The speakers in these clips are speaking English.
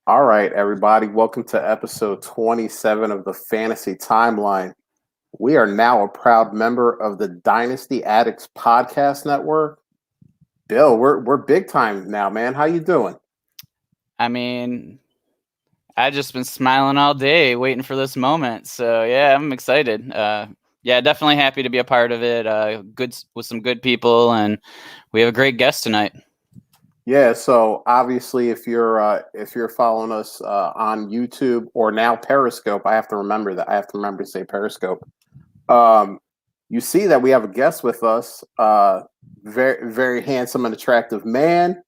All right, everybody. Welcome to episode 27 of the Fantasy Timeline. We are now a proud member of the Dynasty Addicts Podcast Network. Bill, we're big time now, man. How you doing? I mean, I've just been smiling all day waiting for this moment. So yeah, I'm excited. Yeah, definitely happy to be a part of it. Good with some good people, and we have a great guest tonight. Yeah, so obviously if you're following us on YouTube or now Periscope, I have to remember that. I have to remember to say Periscope. Um, you see that we have a guest with us, very very handsome and attractive man.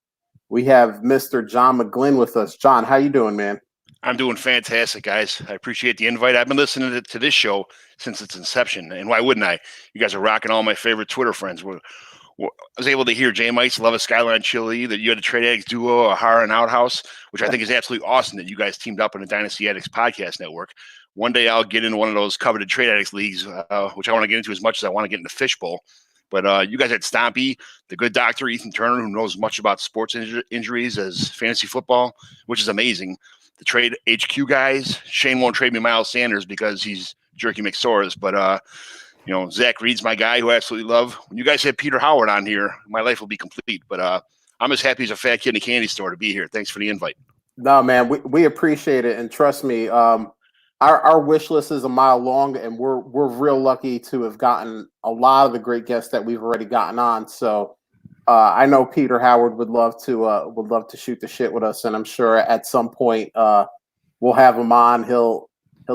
We have Mr. John McGlynn with us. John, how you doing, man? I'm doing fantastic, guys. I appreciate the invite. I've been listening to this show since its inception, and why wouldn't I? You guys are rocking all my favorite Twitter friends. I was able to hear Jay Mites, Love of Skyline Chili, that you had a Trade Addicts duo, a Horror and Outhouse, which I think is absolutely awesome that you guys teamed up in the Dynasty Addicts podcast network. One day I'll get into one of those coveted Trade Addicts leagues, which I want to get into as much as I want to get into Fishbowl. But you guys had Stompy, the good doctor, Ethan Turner, who knows much about sports injuries as fantasy football, which is amazing. The Trade HQ guys, Shane won't trade me Miles Sanders because he's Jerky McSores, but Zach Reed's my guy who I absolutely love. When you guys have Peter Howard on here, my life will be complete. But I'm as happy as a fat kid in a candy store to be here. Thanks for the invite. No, man, we appreciate it, and trust me, our wish list is a mile long, and we're real lucky to have gotten a lot of the great guests that we've already gotten on. So I know Peter Howard would love to shoot the shit with us, and I'm sure at some point we'll have him on. He'll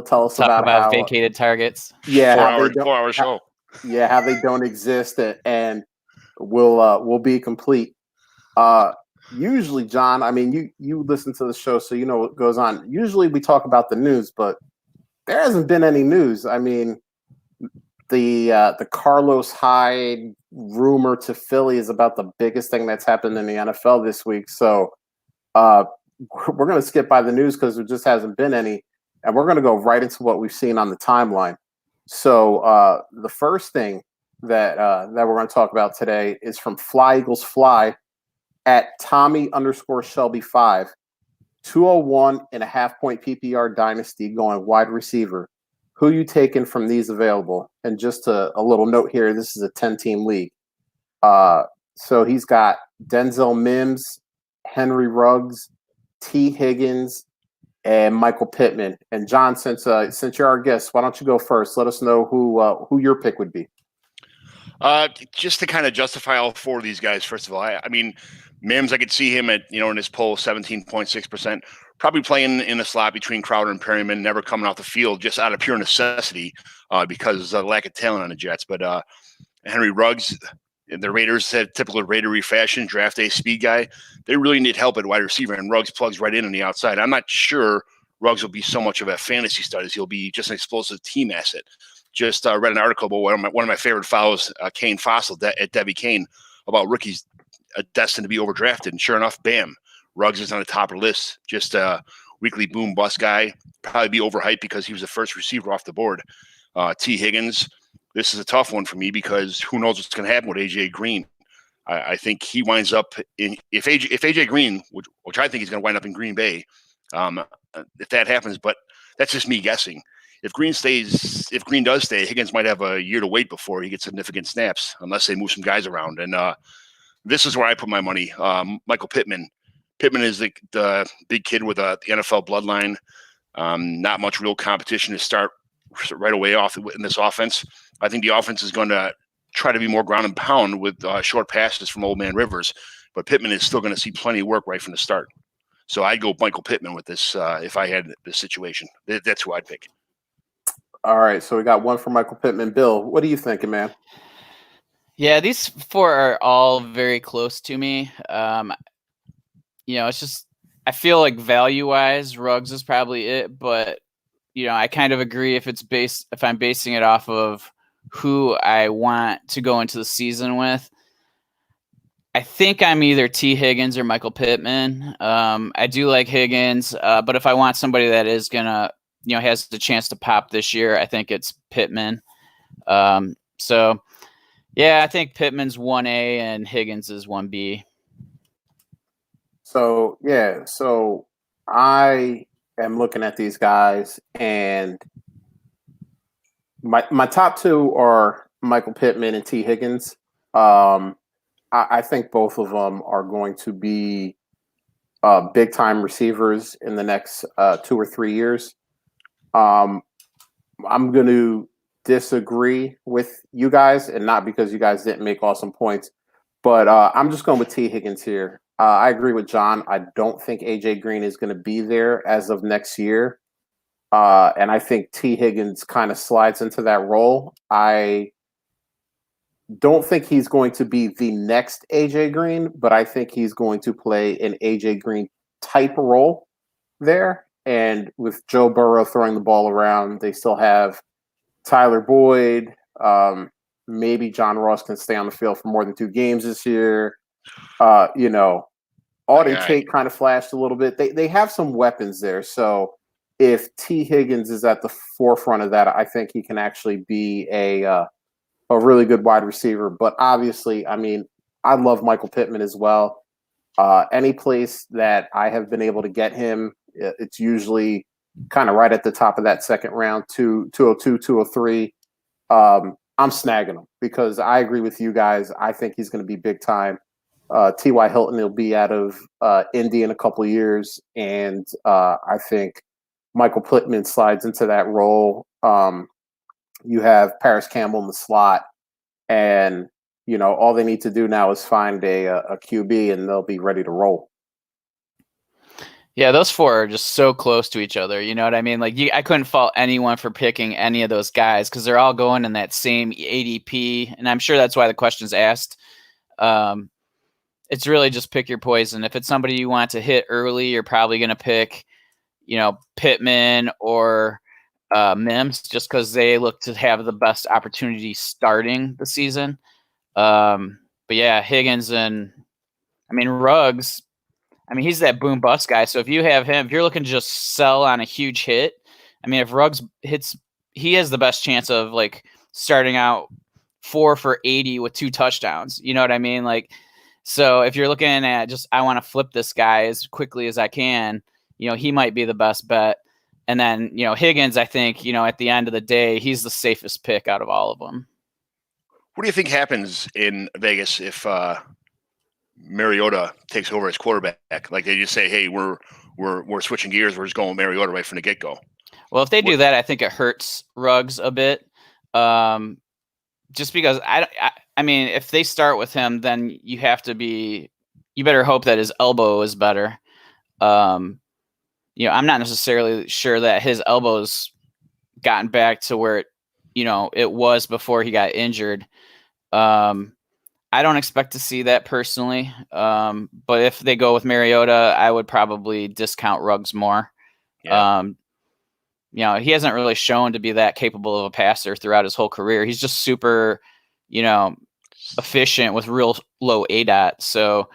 tell us Talk about how vacated targets. yeah Four how hour they don't 4 hour show. how they don't exist, and we'll be complete. Usually, John, I mean, you listen to the show, so you know what goes on. Usually, we talk about the news, but there hasn't been any news. I mean, the Carlos Hyde rumor to Philly is about the biggest thing that's happened in the NFL this week. So uh, we're going to skip by the news because there just hasn't been any, and we're going to go right into what we've seen on the timeline. So the first thing that we're going to talk about today is from Fly Eagles Fly at Tommy_Shelby5, 201.5 point PPR dynasty going wide receiver. Who you taking from these available? And just a little note here, this is a 10-team league. So he's got Denzel Mims, Henry Ruggs, T. Higgins, and Michael Pittman. And John, since you're our guest, why don't you go first? Let us know who your pick would be. Just to kind of justify all four of these guys, first of all, I mean, Mims, I could see him at, in his poll, 17.6%, probably playing in the slot between Crowder and Perryman, never coming off the field just out of pure necessity because of the lack of talent on the Jets. But Henry Ruggs, the Raiders had typical Raidery fashion, draft day speed guy. They really need help at wide receiver, and Ruggs plugs right in on the outside. I'm not sure Ruggs will be so much of a fantasy stud as he'll be just an explosive team asset. Just read an article about one of my favorite follows, Kane Fossil at Debbie Kane, about rookies destined to be overdrafted. And sure enough, bam, Ruggs is on the top of the list. Just a weekly boom bust guy. Probably be overhyped because he was the first receiver off the board. T. Higgins, this is a tough one for me because who knows what's going to happen with A.J. Green. I think he winds up in – if A.J. Green, which I think he's going to wind up in Green Bay, if that happens, but that's just me guessing. If Green does stay, Higgins might have a year to wait before he gets significant snaps, unless they move some guys around. And this is where I put my money. Michael Pittman. Pittman is the big kid with the NFL bloodline. Not much real competition to start right away off in this offense. I think the offense is going to try to be more ground and pound with short passes from Old Man Rivers, but Pittman is still going to see plenty of work right from the start. So I'd go Michael Pittman with this if I had this situation. That's who I'd pick. All right, so we got one for Michael Pittman. Bill, what are you thinking, man? Yeah, these four are all very close to me. It's just I feel like value-wise, Ruggs is probably it, but I kind of agree if I'm basing it off of who I want to go into the season with. I think I'm either T. Higgins or Michael Pittman. I do like Higgins, but if I want somebody that is gonna, has the chance to pop this year, I think it's Pittman. So, yeah, I think Pittman's 1A and Higgins is 1B. So I am looking at these guys, and my top two are Michael Pittman and T. Higgins. I think both of them are going to be big time receivers in the next 2 or 3 years. Um, I'm going to disagree with you guys, and not because you guys didn't make awesome points, but I'm just going with T. Higgins here. I agree with John. I don't think AJ Green is going to be there as of next year. And I think T. Higgins kind of slides into that role. I don't think he's going to be the next AJ Green, but I think he's going to play an AJ Green type role there. And with Joe Burrow throwing the ball around, they still have Tyler Boyd. Maybe John Ross can stay on the field for more than 2 games this year. Auden Tate kind of flashed a little bit. They have some weapons there. So if T. Higgins is at the forefront of that, I think he can actually be a really good wide receiver. But obviously, I mean, I love Michael Pittman as well. Any place that I have been able to get him, it's usually kind of right at the top of that second round, 202, 203. I'm snagging him because I agree with you guys. I think he's going to be big time. T.Y. Hilton will be out of Indy in a couple of years, and I think Michael Pittman slides into that role. You have Paris Campbell in the slot, and all they need to do now is find a QB, and they'll be ready to roll. Yeah, those four are just so close to each other. You know what I mean? Like, I couldn't fault anyone for picking any of those guys because they're all going in that same ADP, and I'm sure that's why the question's asked. It's really just pick your poison. If it's somebody you want to hit early, you're probably going to pick, Pittman or Mims, just because they look to have the best opportunity starting the season. But yeah, Higgins and Ruggs. He's that boom bust guy. So if you have him, if you're looking to just sell on a huge hit, if Ruggs hits, he has the best chance of like starting out 4 for 80 with 2 touchdowns. You know what I mean? Like, so if you're looking at just, I want to flip this guy as quickly as I can, he might be the best bet. And then, Higgins, I think, at the end of the day, he's the safest pick out of all of them. What do you think happens in Vegas if Mariota takes over as quarterback? Like they just say, hey, we're switching gears. We're just going with Mariota right from the get-go. Well, if they do that, I think it hurts Ruggs a bit. Just because if they start with him, then you better hope that his elbow is better. I'm not necessarily sure that his elbow's gotten back to where it was before he got injured. I don't expect to see that personally. But if they go with Mariota, I would probably discount Ruggs more. Yeah. He hasn't really shown to be that capable of a passer throughout his whole career. He's just super, efficient with real low ADOT. So,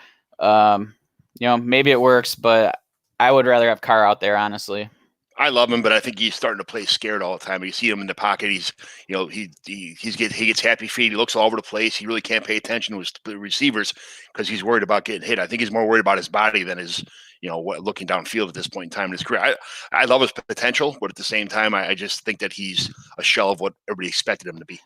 maybe it works, but I would rather have Carr out there, honestly. I love him, but I think he's starting to play scared all the time. You see him in the pocket. He's, he gets happy feet. He looks all over the place. He really can't pay attention to his receivers because he's worried about getting hit. I think he's more worried about his body than his, looking downfield at this point in time in his career. I love his potential, but at the same time, I just think that he's a shell of what everybody expected him to be.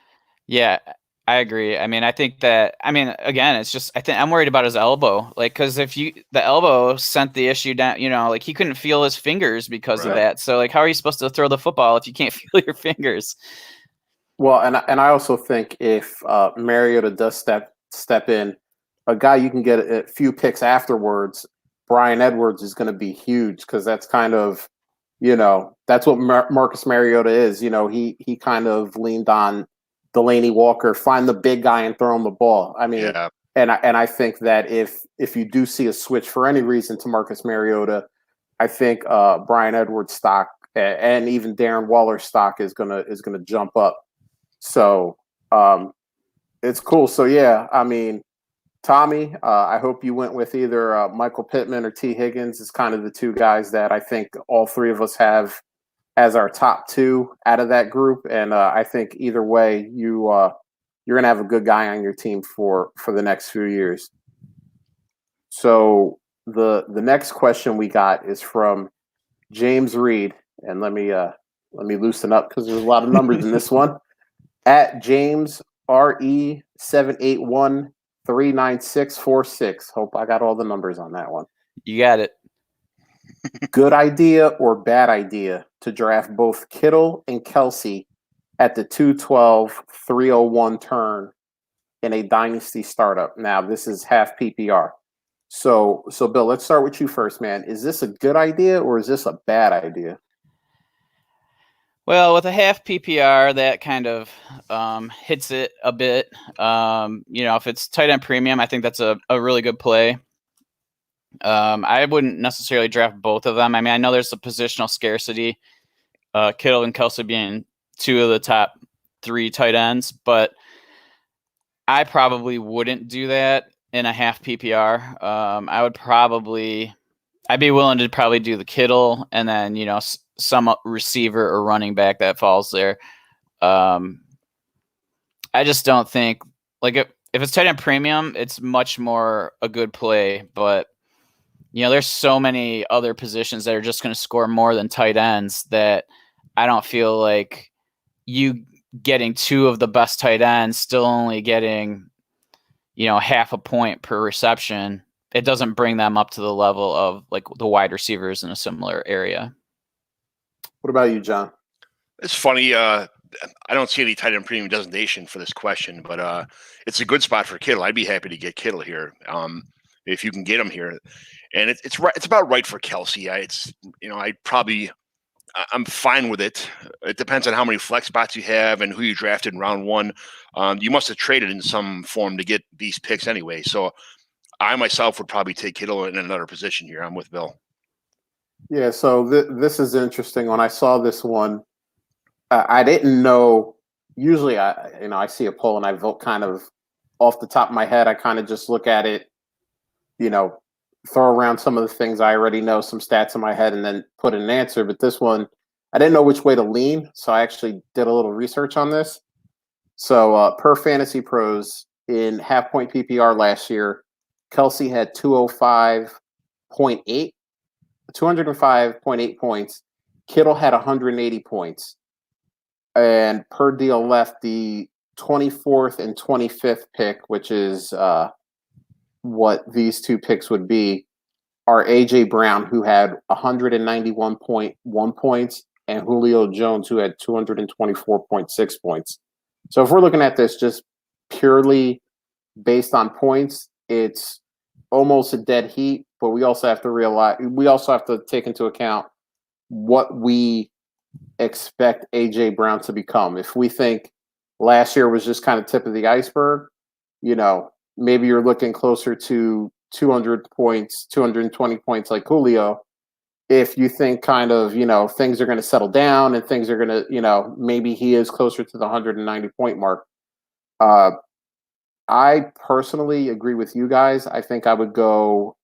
Yeah, I agree. I think that, again, it's just, I'm worried about his elbow. Like, because the elbow sent the issue down, like he couldn't feel his fingers because of that. So, like, how are you supposed to throw the football if you can't feel your fingers? Well, and I also think if Mariota does step in, a guy you can get a few picks afterwards, Brian Edwards is going to be huge because that's kind of, that's what Marcus Mariota is. He kind of leaned on Delaney Walker, find the big guy and throw him the ball. Yeah. And I think that if you do see a switch for any reason to Marcus Mariota, I think Brian Edwards' stock and even Darren Waller's stock is gonna jump up. So it's cool. So yeah, Tommy, I hope you went with either Michael Pittman or T. Higgins. It's kind of the two guys that I think all three of us have as our top two out of that group. And I think either way, you're going to have a good guy on your team for the next few years. So the next question we got is from James Reed, and let me loosen up because there's a lot of numbers in this one. At James RE 781-39646. Hope I got all the numbers on that one. You got it. Good idea or bad idea to draft both Kittle and Kelsey at the 212-301 turn in a dynasty startup? Now, this is half PPR. So Bill, let's start with you first, man. Is this a good idea or is this a bad idea? Well, with a half PPR, that kind of hits it a bit. If it's tight end premium, I think that's a really good play. I wouldn't necessarily draft both of them. I mean, I know there's a positional scarcity, Kittle and Kelsey being two of the top 3 tight ends, but I probably wouldn't do that in a half PPR. I'd be willing to probably do the Kittle and then, some receiver or running back that falls there. I just don't think, like, if it's tight end premium, it's much more a good play, but there's so many other positions that are just going to score more than tight ends that I don't feel like you getting 2 of the best tight ends still only getting, half a point per reception. It doesn't bring them up to the level of like the wide receivers in a similar area. What about you, John? It's funny. I don't see any tight end premium designation for this question, but it's a good spot for Kittle. I'd be happy to get Kittle here if you can get him here. And it's right. It's about right for Kelsey. I'm fine with it. It depends on how many flex spots you have and who you drafted in round 1. You must have traded in some form to get these picks anyway. So I myself would probably take Kittle in another position here. I'm with Bill. Yeah, so this is interesting. When I saw this one, I didn't know. Usually, I see a poll and I vote kind of off the top of my head. I kind of just look at it, throw around some of the things I already know, some stats in my head, and then put an answer. But this one, I didn't know which way to lean, so I actually did a little research on this. So per Fantasy Pros, in half-point PPR last year, Kelsey had 205.8 points. Kittle had 180 points. And per deal left, the 24th and 25th pick, which is what these 2 picks would be, are A.J. Brown, who had 191.1 points, and Julio Jones, who had 224.6 points. So if we're looking at this just purely based on points, it's almost a dead heat, but we also have to take into account what we expect A.J. Brown to become. If we think last year was just kind of tip of the iceberg, maybe you're looking closer to 200 points, 220 points like Julio. If you think kind of, things are going to settle down and things are going to, maybe he is closer to the 190 point mark. I personally agree with you guys. I think I would go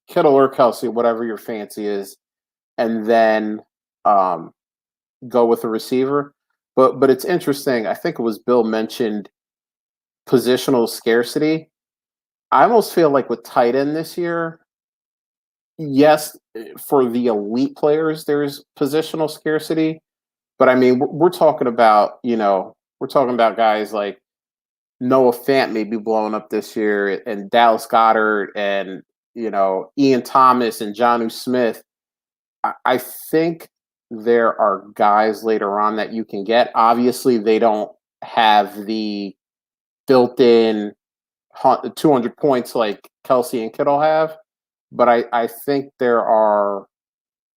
Kittle or Kelsey, whatever your fancy is, and then go with a receiver. But it's interesting. I think it was Bill mentioned positional scarcity. I almost feel like with tight end this year, yes, for the elite players, there's positional scarcity. But I mean, we're talking about, guys like Noah Fant may be blowing up this year, and Dallas Goedert, and Ian Thomas and Jonnu Smith. I think there are guys later on that you can get. Obviously, they don't have the built-in 200 points like Kelsey and Kittle have, but I think there are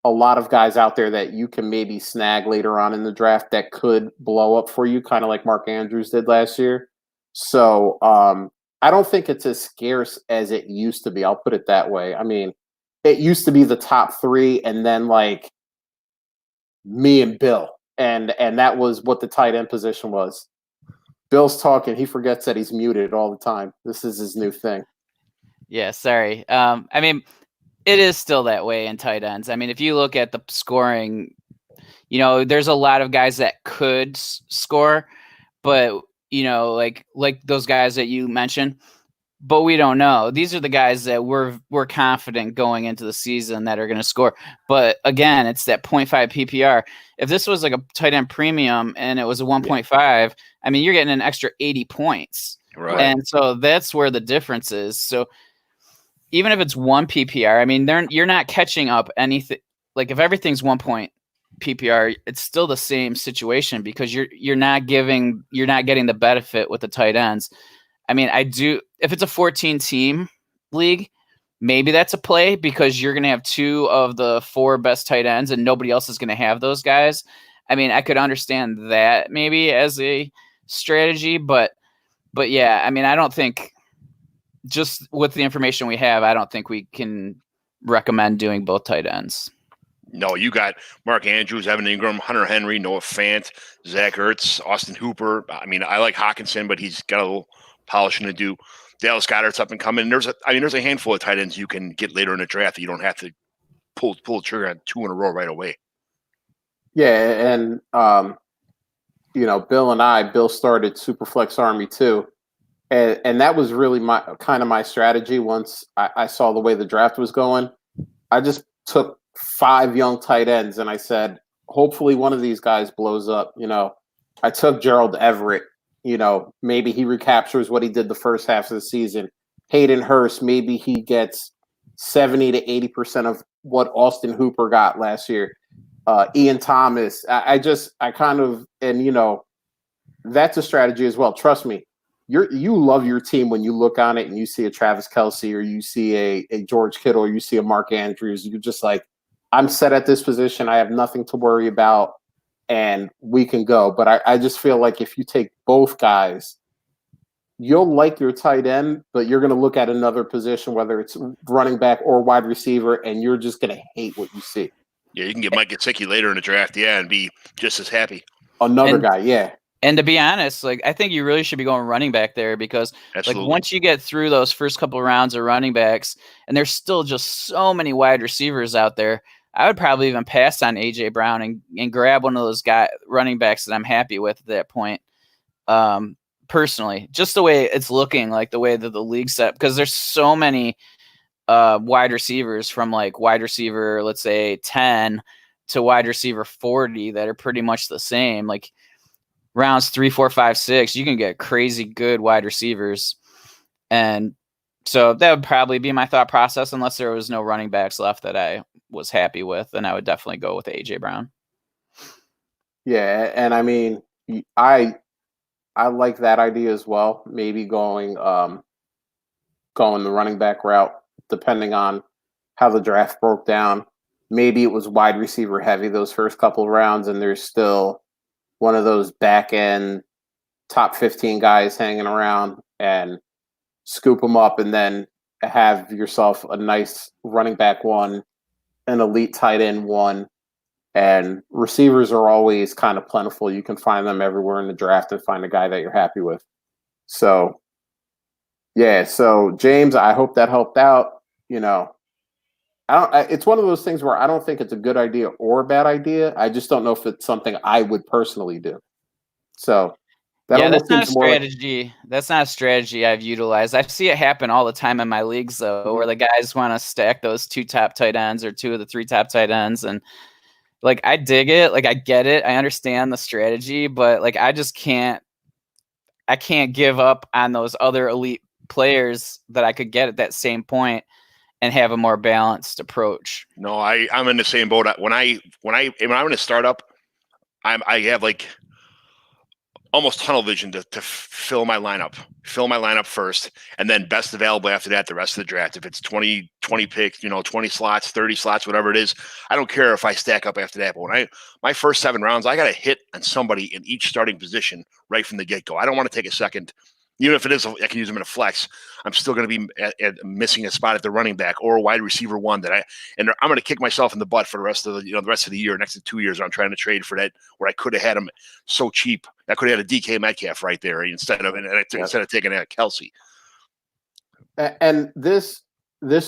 a lot of guys out there that you can maybe snag later on in the draft that could blow up for you, kind of like Mark Andrews did last year. So I don't think it's as scarce as it used to be. I'll put it that way. I mean, it used to be the top 3 and then like me and Bill. And that was what the tight end position was. Bill's talking. He forgets that he's muted all the time. This is his new thing. Yeah, sorry. I mean, it is still that way in tight ends. I mean, if you look at the scoring, there's a lot of guys that could score, but like those guys that you mentioned, but we don't know. These are the guys that we're confident going into the season that are going to score. But again, it's that 0.5 PPR. If this was like a tight end premium and it was a 1.5, I mean, you're getting an extra 80 points. Right. And so that's where the difference is. So even if it's 1 PPR, I mean, you're not catching up anything. Like if everything's 1 point PPR, it's still the same situation because you're not getting the benefit with the tight ends. I mean, if it's a 14 team league, maybe that's a play because you're going to have 2 of the 4 best tight ends and nobody else is going to have those guys. I mean, I could understand that maybe as a strategy, but yeah, I mean, I don't think, just with the information we have, I don't think we can recommend doing both tight ends. No, you got Mark Andrews, Evan Ingram, Hunter Henry, Noah Fant, Zach Ertz, Austin Hooper. I mean, I like Hawkinson, but he's got a little polishing to do. Dallas Goedert's up and coming. There's a handful of tight ends you can get later in the draft that you don't have to pull the trigger on 2 in a row right away. Yeah, and Bill started Superflex Army too. And that was really my strategy once I saw the way the draft was going. I just took 5 young tight ends and I said, hopefully one of these guys blows up. I took Gerald Everett. Maybe he recaptures what he did the first half of the season. Hayden Hurst, maybe he gets 70 to 80% of what Austin Hooper got last year. Ian Thomas. That's a strategy as well. Trust me. You love your team when you look on it and you see a Travis Kelce or you see a George Kittle or you see a Mark Andrews. You're just like, I'm set at this position. I have nothing to worry about, and we can go. But I just feel like if you take both guys, you'll like your tight end, but you're going to look at another position, whether it's running back or wide receiver, and you're just going to hate what you see. Yeah, you can get Mike Gesicki later in the draft, and be just as happy. Another guy, yeah. And to be honest, I think you really should be going running back there because once you get through those first couple of rounds of running backs, and there's still just so many wide receivers out there, I would probably even pass on AJ Brown and grab one of those running backs that I'm happy with at that point. Personally, just the way it's looking, like the way that the league's set, because there's so many wide receivers from wide receiver, let's say 10 to wide receiver 40 that are pretty much the same. Rounds 3, 4, 5, 6, you can get crazy good wide receivers. And so that would probably be my thought process, unless there was no running backs left that I was happy with. And I would definitely go with AJ Brown. Yeah. And I mean, I like that idea as well. Maybe going the running back route, depending on how the draft broke down. Maybe it was wide receiver heavy those first couple of rounds, and there's still one of those back end top 15 guys hanging around, and scoop them up and then have yourself a nice running back 1, an elite tight end 1. And receivers are always kind of plentiful. You can find them everywhere in the draft and find a guy that you're happy with. So, yeah. So, James, I hope that helped out. It's one of those things where I don't think it's a good idea or a bad idea. I just don't know if it's something I would personally do. So that's not a strategy. That's not a strategy I've utilized. I see it happen all the time in my leagues, though, where the guys want to stack those 2 top tight ends or 2 of the 3 top tight ends, and I dig it. I get it. I understand the strategy, but I just can't. I can't give up on those other elite players that I could get at that same point and have a more balanced approach. No, I'm in the same boat. When I'm in a startup, I have almost tunnel vision to fill my lineup first, and then best available after that, the rest of the draft. If it's 20 picks, 20 slots, 30 slots, whatever it is, I don't care if I stack up after that. But my first 7 rounds, I got to hit on somebody in each starting position right from the get-go. I don't want to take a second. Even if it is, I can use them in a flex. I'm still going to be missing a spot at the running back or a wide receiver 1 and I'm going to kick myself in the butt for the rest of the year, next to 2 years. I'm trying to trade for that where I could have had him so cheap. I could have had a DK Metcalf right there instead of taking a Kelce. And this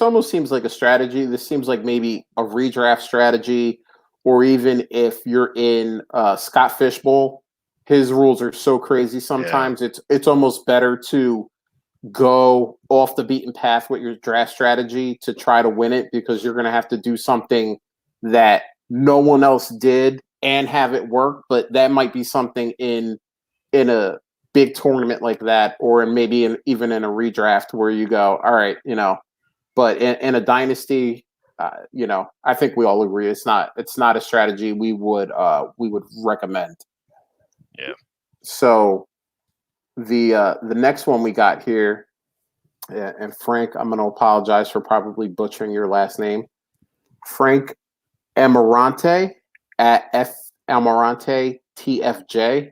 almost seems like a strategy. This seems like maybe a redraft strategy, or even if you're in Scott Fishbowl. His rules are so crazy sometimes. Yeah. It's almost better to go off the beaten path with your draft strategy to try to win it, because you're going to have to do something that no one else did and have it work. But that might be something in a big tournament like that, or maybe even in a redraft where you go, all right, but in a dynasty, I think we all agree it's not a strategy we would recommend. Yeah. So the next one we got here, and Frank, I'm going to apologize for probably butchering your last name, Frank Amarante at F Amarante TFJ.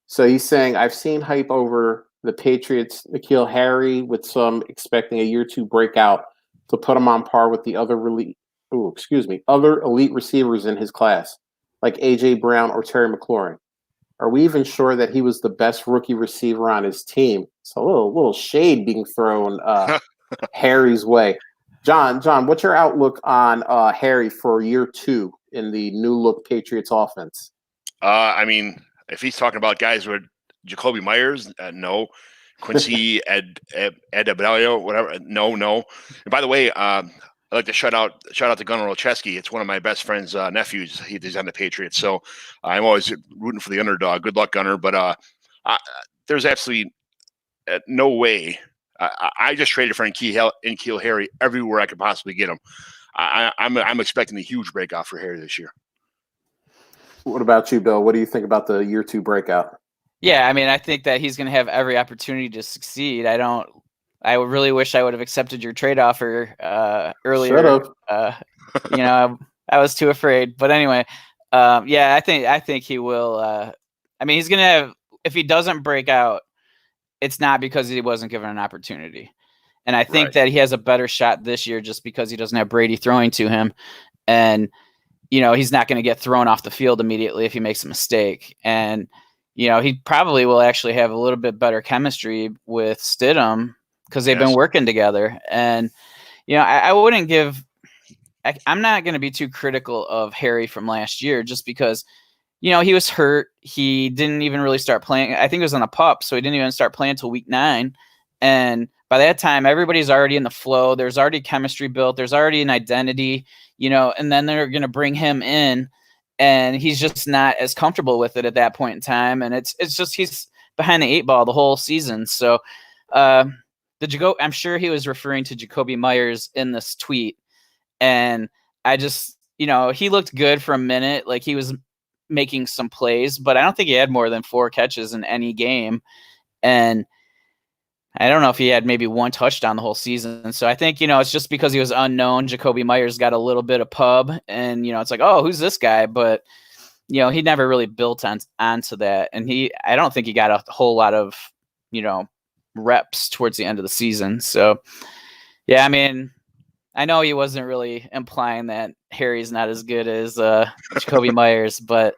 So he's saying, I've seen hype over the Patriots, N'Keal Harry, with some expecting a year 2 breakout to put him on par with the other elite receivers in his class, like A.J. Brown or Terry McLaurin. Are we even sure that he was the best rookie receiver on his team? So a little shade being thrown Harry's way. John, what's your outlook on Harry for year 2 in the new look Patriots offense? I mean, if he's talking about guys with Jacoby Myers, no. Quincy Adebayo, whatever, no. And by the way, I'd like to shout out to Gunnar Olszewski. It's one of my best friend's nephews. He's on the Patriots, so I'm always rooting for the underdog. Good luck, Gunnar. But there's absolutely no way. I just traded for N'Keal Harry everywhere I could possibly get him. I'm expecting a huge breakout for Harry this year. What about you, Bill? What do you think about the year 2 breakout? Yeah, I mean, I think that he's going to have every opportunity to succeed. I really wish I would have accepted your trade offer earlier. Shut up. I was too afraid. But anyway, I think he will. I mean, he's going to have, if he doesn't break out, it's not because he wasn't given an opportunity. And I think that he has a better shot this year just because he doesn't have Brady throwing to him. And he's not going to get thrown off the field immediately if he makes a mistake. And, he probably will actually have a little bit better chemistry with Stidham because they've been working together. And, I wouldn't I'm not going to be too critical of Harry from last year just because, he was hurt. He didn't even really start playing. I think it was on a pup, so he didn't even start playing until week 9. And by that time, everybody's already in the flow. There's already chemistry built. There's already an identity, and then they're going to bring him in, and he's just not as comfortable with it at that point in time. And it's just he's behind the 8 ball the whole season. So I'm sure he was referring to Jacoby Myers in this tweet, and I just he looked good for a minute, like he was making some plays, but I don't think he had more than 4 catches in any game, and I don't know if he had maybe 1 touchdown the whole season. So I think, it's just because he was unknown. Jacoby Myers got a little bit of pub and, it's like, oh, who's this guy? But, he never really built onto that. And I don't think he got a whole lot of, reps towards the end of the season. So, yeah, I mean, I know he wasn't really implying that Harry's not as good as Jacoby Myers, but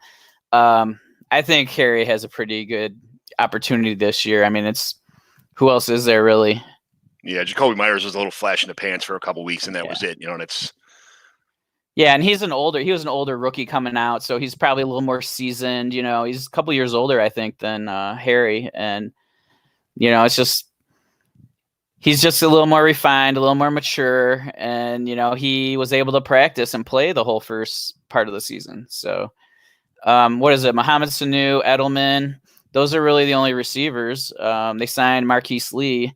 I think Harry has a pretty good opportunity this year. I mean, who else is there really? Yeah, Jacoby Myers was a little flash in the pants for a couple weeks, and that was it. And it's and he was an older rookie coming out, so he's probably a little more seasoned. He's a couple years older, I think, than Harry, and it's just he's just a little more refined, a little more mature, and he was able to practice and play the whole first part of the season. So, what is it? Mohamed Sanu, Edelman. Those are really the only receivers. They signed Marquise Lee.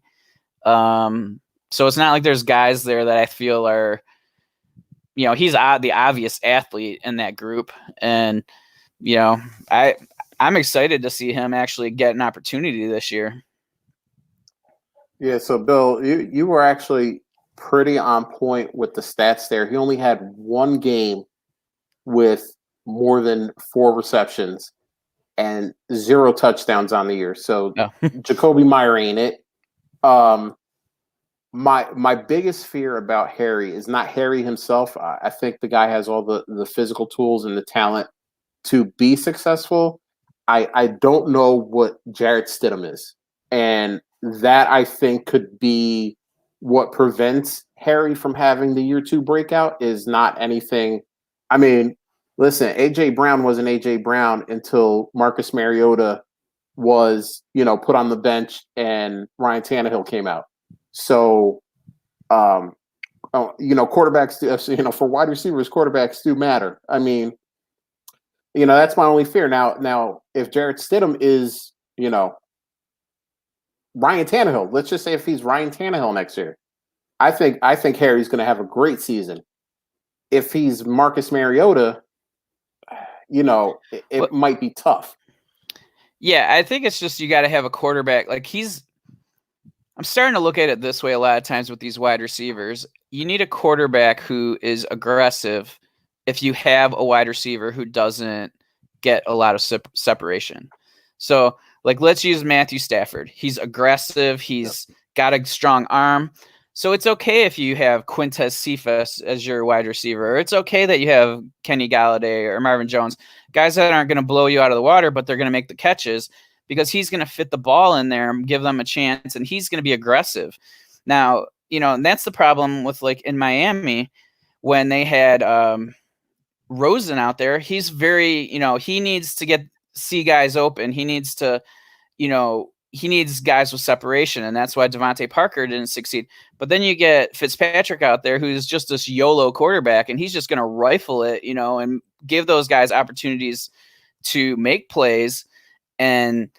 So it's not like there's guys there that I feel are, he's the obvious athlete in that group. And, I'm excited to see him actually get an opportunity this year. Yeah, so Bill, you were actually pretty on point with the stats there. He only had 1 game with more than 4 receptions and 0 touchdowns on the year. So Jacoby Meyer ain't it. My biggest fear about Harry is not Harry himself. I think the guy has all the physical tools and the talent to be successful. I don't know what Jarrett Stidham is. And that I think could be what prevents Harry from having the year 2 breakout is not anything. I mean, listen, A.J. Brown wasn't A.J. Brown until Marcus Mariota was, put on the bench and Ryan Tannehill came out. So, quarterbacks, for wide receivers, quarterbacks do matter. I mean, that's my only fear. Now, if Jarrett Stidham is, Ryan Tannehill, let's just say if he's Ryan Tannehill next year, I think Harry's going to have a great season. If he's Marcus Mariota, it might be tough. Yeah, I think it's just you got to have a quarterback. Like I'm starting to look at it this way a lot of times with these wide receivers. You need a quarterback who is aggressive if you have a wide receiver who doesn't get a lot of separation. So, like, let's use Matthew Stafford. He's aggressive. He's got a strong arm. So it's okay if you have Quintez Cephas as your wide receiver. Or it's okay that you have Kenny Galladay or Marvin Jones, guys that aren't going to blow you out of the water, but they're going to make the catches because he's going to fit the ball in there and give them a chance, and he's going to be aggressive. Now, and that's the problem with, like, in Miami when they had Rosen out there. He's very, he needs to see guys open. He needs to, he needs guys with separation, and that's why Devontae Parker didn't succeed. But then you get Fitzpatrick out there who's just this YOLO quarterback, and he's just going to rifle it, and give those guys opportunities to make plays. And,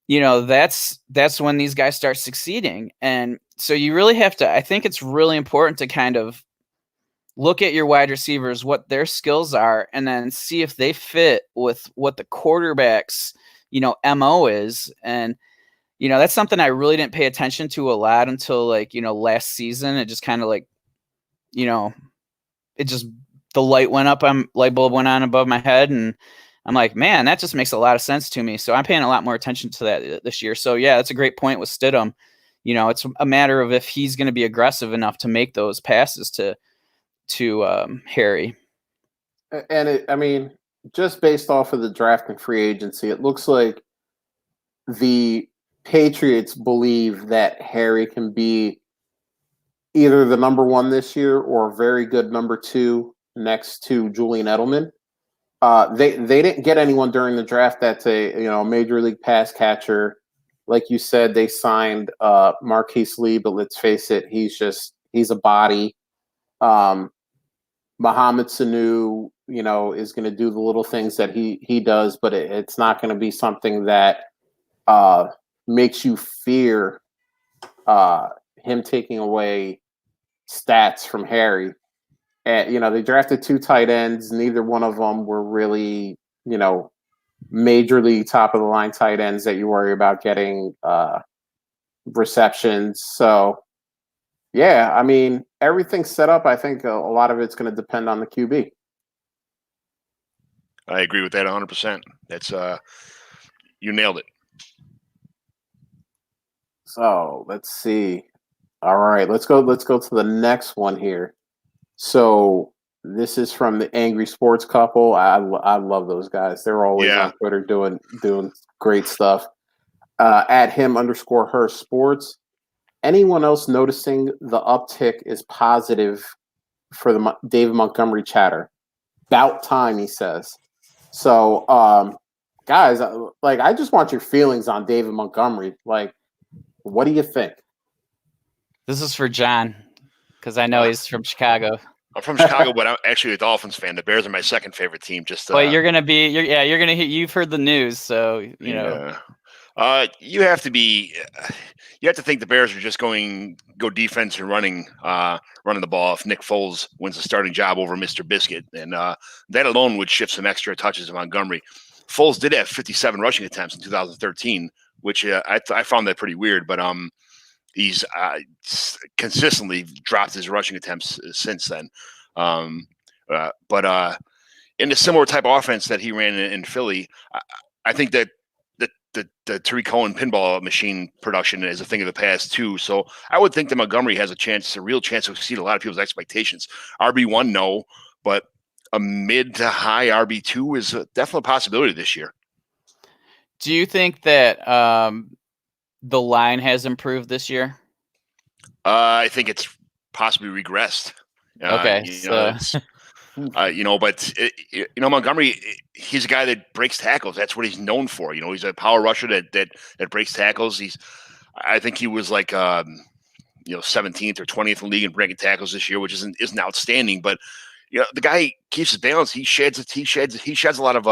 that's when these guys start succeeding. And so you really have to, I think it's really important to kind of look at your wide receivers, what their skills are, and then see if they fit with what the quarterback's, MO is. And, that's something I really didn't pay attention to a lot until, like, last season. It just kind of like, it just, the light bulb went on above my head, and I'm like, man, that just makes a lot of sense to me. So I'm paying a lot more attention to that this year. So yeah, that's a great point with Stidham. It's a matter of if he's going to be aggressive enough to make those passes to Harry. And just based off of the draft and free agency, it looks like the Patriots believe that Harry can be either the number one this year or a very good number two next to Julian Edelman. They didn't get anyone during the draft that's a major league pass catcher. Like you said, they signed Marquise Lee, but let's face it, he's a body. Mohamed Sanu, is going to do the little things that he does, but it's not going to be something that makes you fear him taking away stats from Harry. And, they drafted 2 tight ends. Neither one of them were really, major league top of the line tight ends that you worry about getting receptions. So, yeah, everything's set up. I think a lot of it's going to depend on the QB. I agree with that 100%. That's you nailed it. So let's see. All right, let's go to the next one here. So this is from the Angry Sports Couple. I love those guys. They're always on Twitter doing great stuff. At him_her sports. Anyone else noticing the uptick is positive for the David Montgomery chatter? About time, he says. So, guys, I just want your feelings on David Montgomery. Like, what do you think? This is for John, because I know he's from Chicago. I'm from Chicago, but I'm actually a Dolphins fan. The Bears are my second favorite team. But you're gonna you've heard the news, so you know. You have to think the Bears are just go defense and running the ball if Nick Foles wins the starting job over Mr. Biscuit, and that alone would shift some extra touches to Montgomery. Foles did have 57 rushing attempts in 2013, which I found that pretty weird, but he's consistently dropped his rushing attempts since then. But in a similar type of offense that he ran in Philly, I think that the Tariq Cohen pinball machine production is a thing of the past too. So I would think that Montgomery has a real chance to exceed a lot of people's expectations. RB1, no, but a mid to high RB2 is definitely a possibility this year. Do you think that the line has improved this year? I think it's possibly regressed. Okay, But Montgomery, he's a guy that breaks tackles. That's what he's known for. He's a power rusher that breaks tackles. I think he was like 17th or 20th in the league in breaking tackles this year, which isn't outstanding. But the guy keeps his balance. He sheds a lot of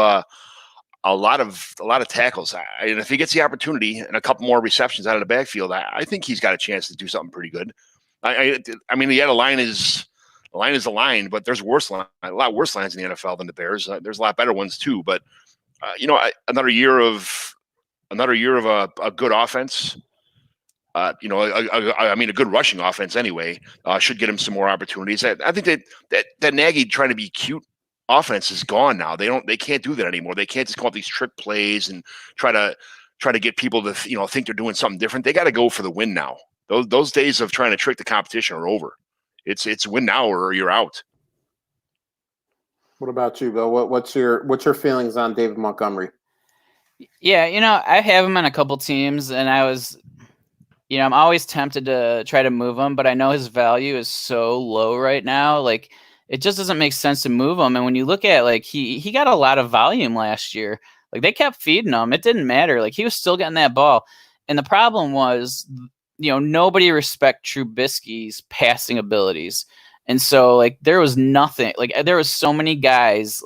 tackles. And if he gets the opportunity and a couple more receptions out of the backfield, I think he's got a chance to do something pretty good. The line is the line, but there's a lot worse lines in the NFL than the Bears. There's a lot better ones too. But another year of a good offense. A good rushing offense anyway should get him some more opportunities. I think that Nagy trying to be cute offense is gone now. They can't do that anymore. They can't just come up with these trick plays and try to get people to think they're doing something different. They got to go for the win now. Those days of trying to trick the competition are over. It's win now or you're out. What about you, Bill? What's your feelings on David Montgomery? Yeah, I have him on a couple teams, and I'm always tempted to try to move him, but I know his value is so low right now. Like, it just doesn't make sense to move him. And when you look at he got a lot of volume last year. Like, they kept feeding him. It didn't matter. Like, he was still getting that ball. And the problem was, nobody respect Trubisky's passing abilities. And so, there was nothing. There was so many guys,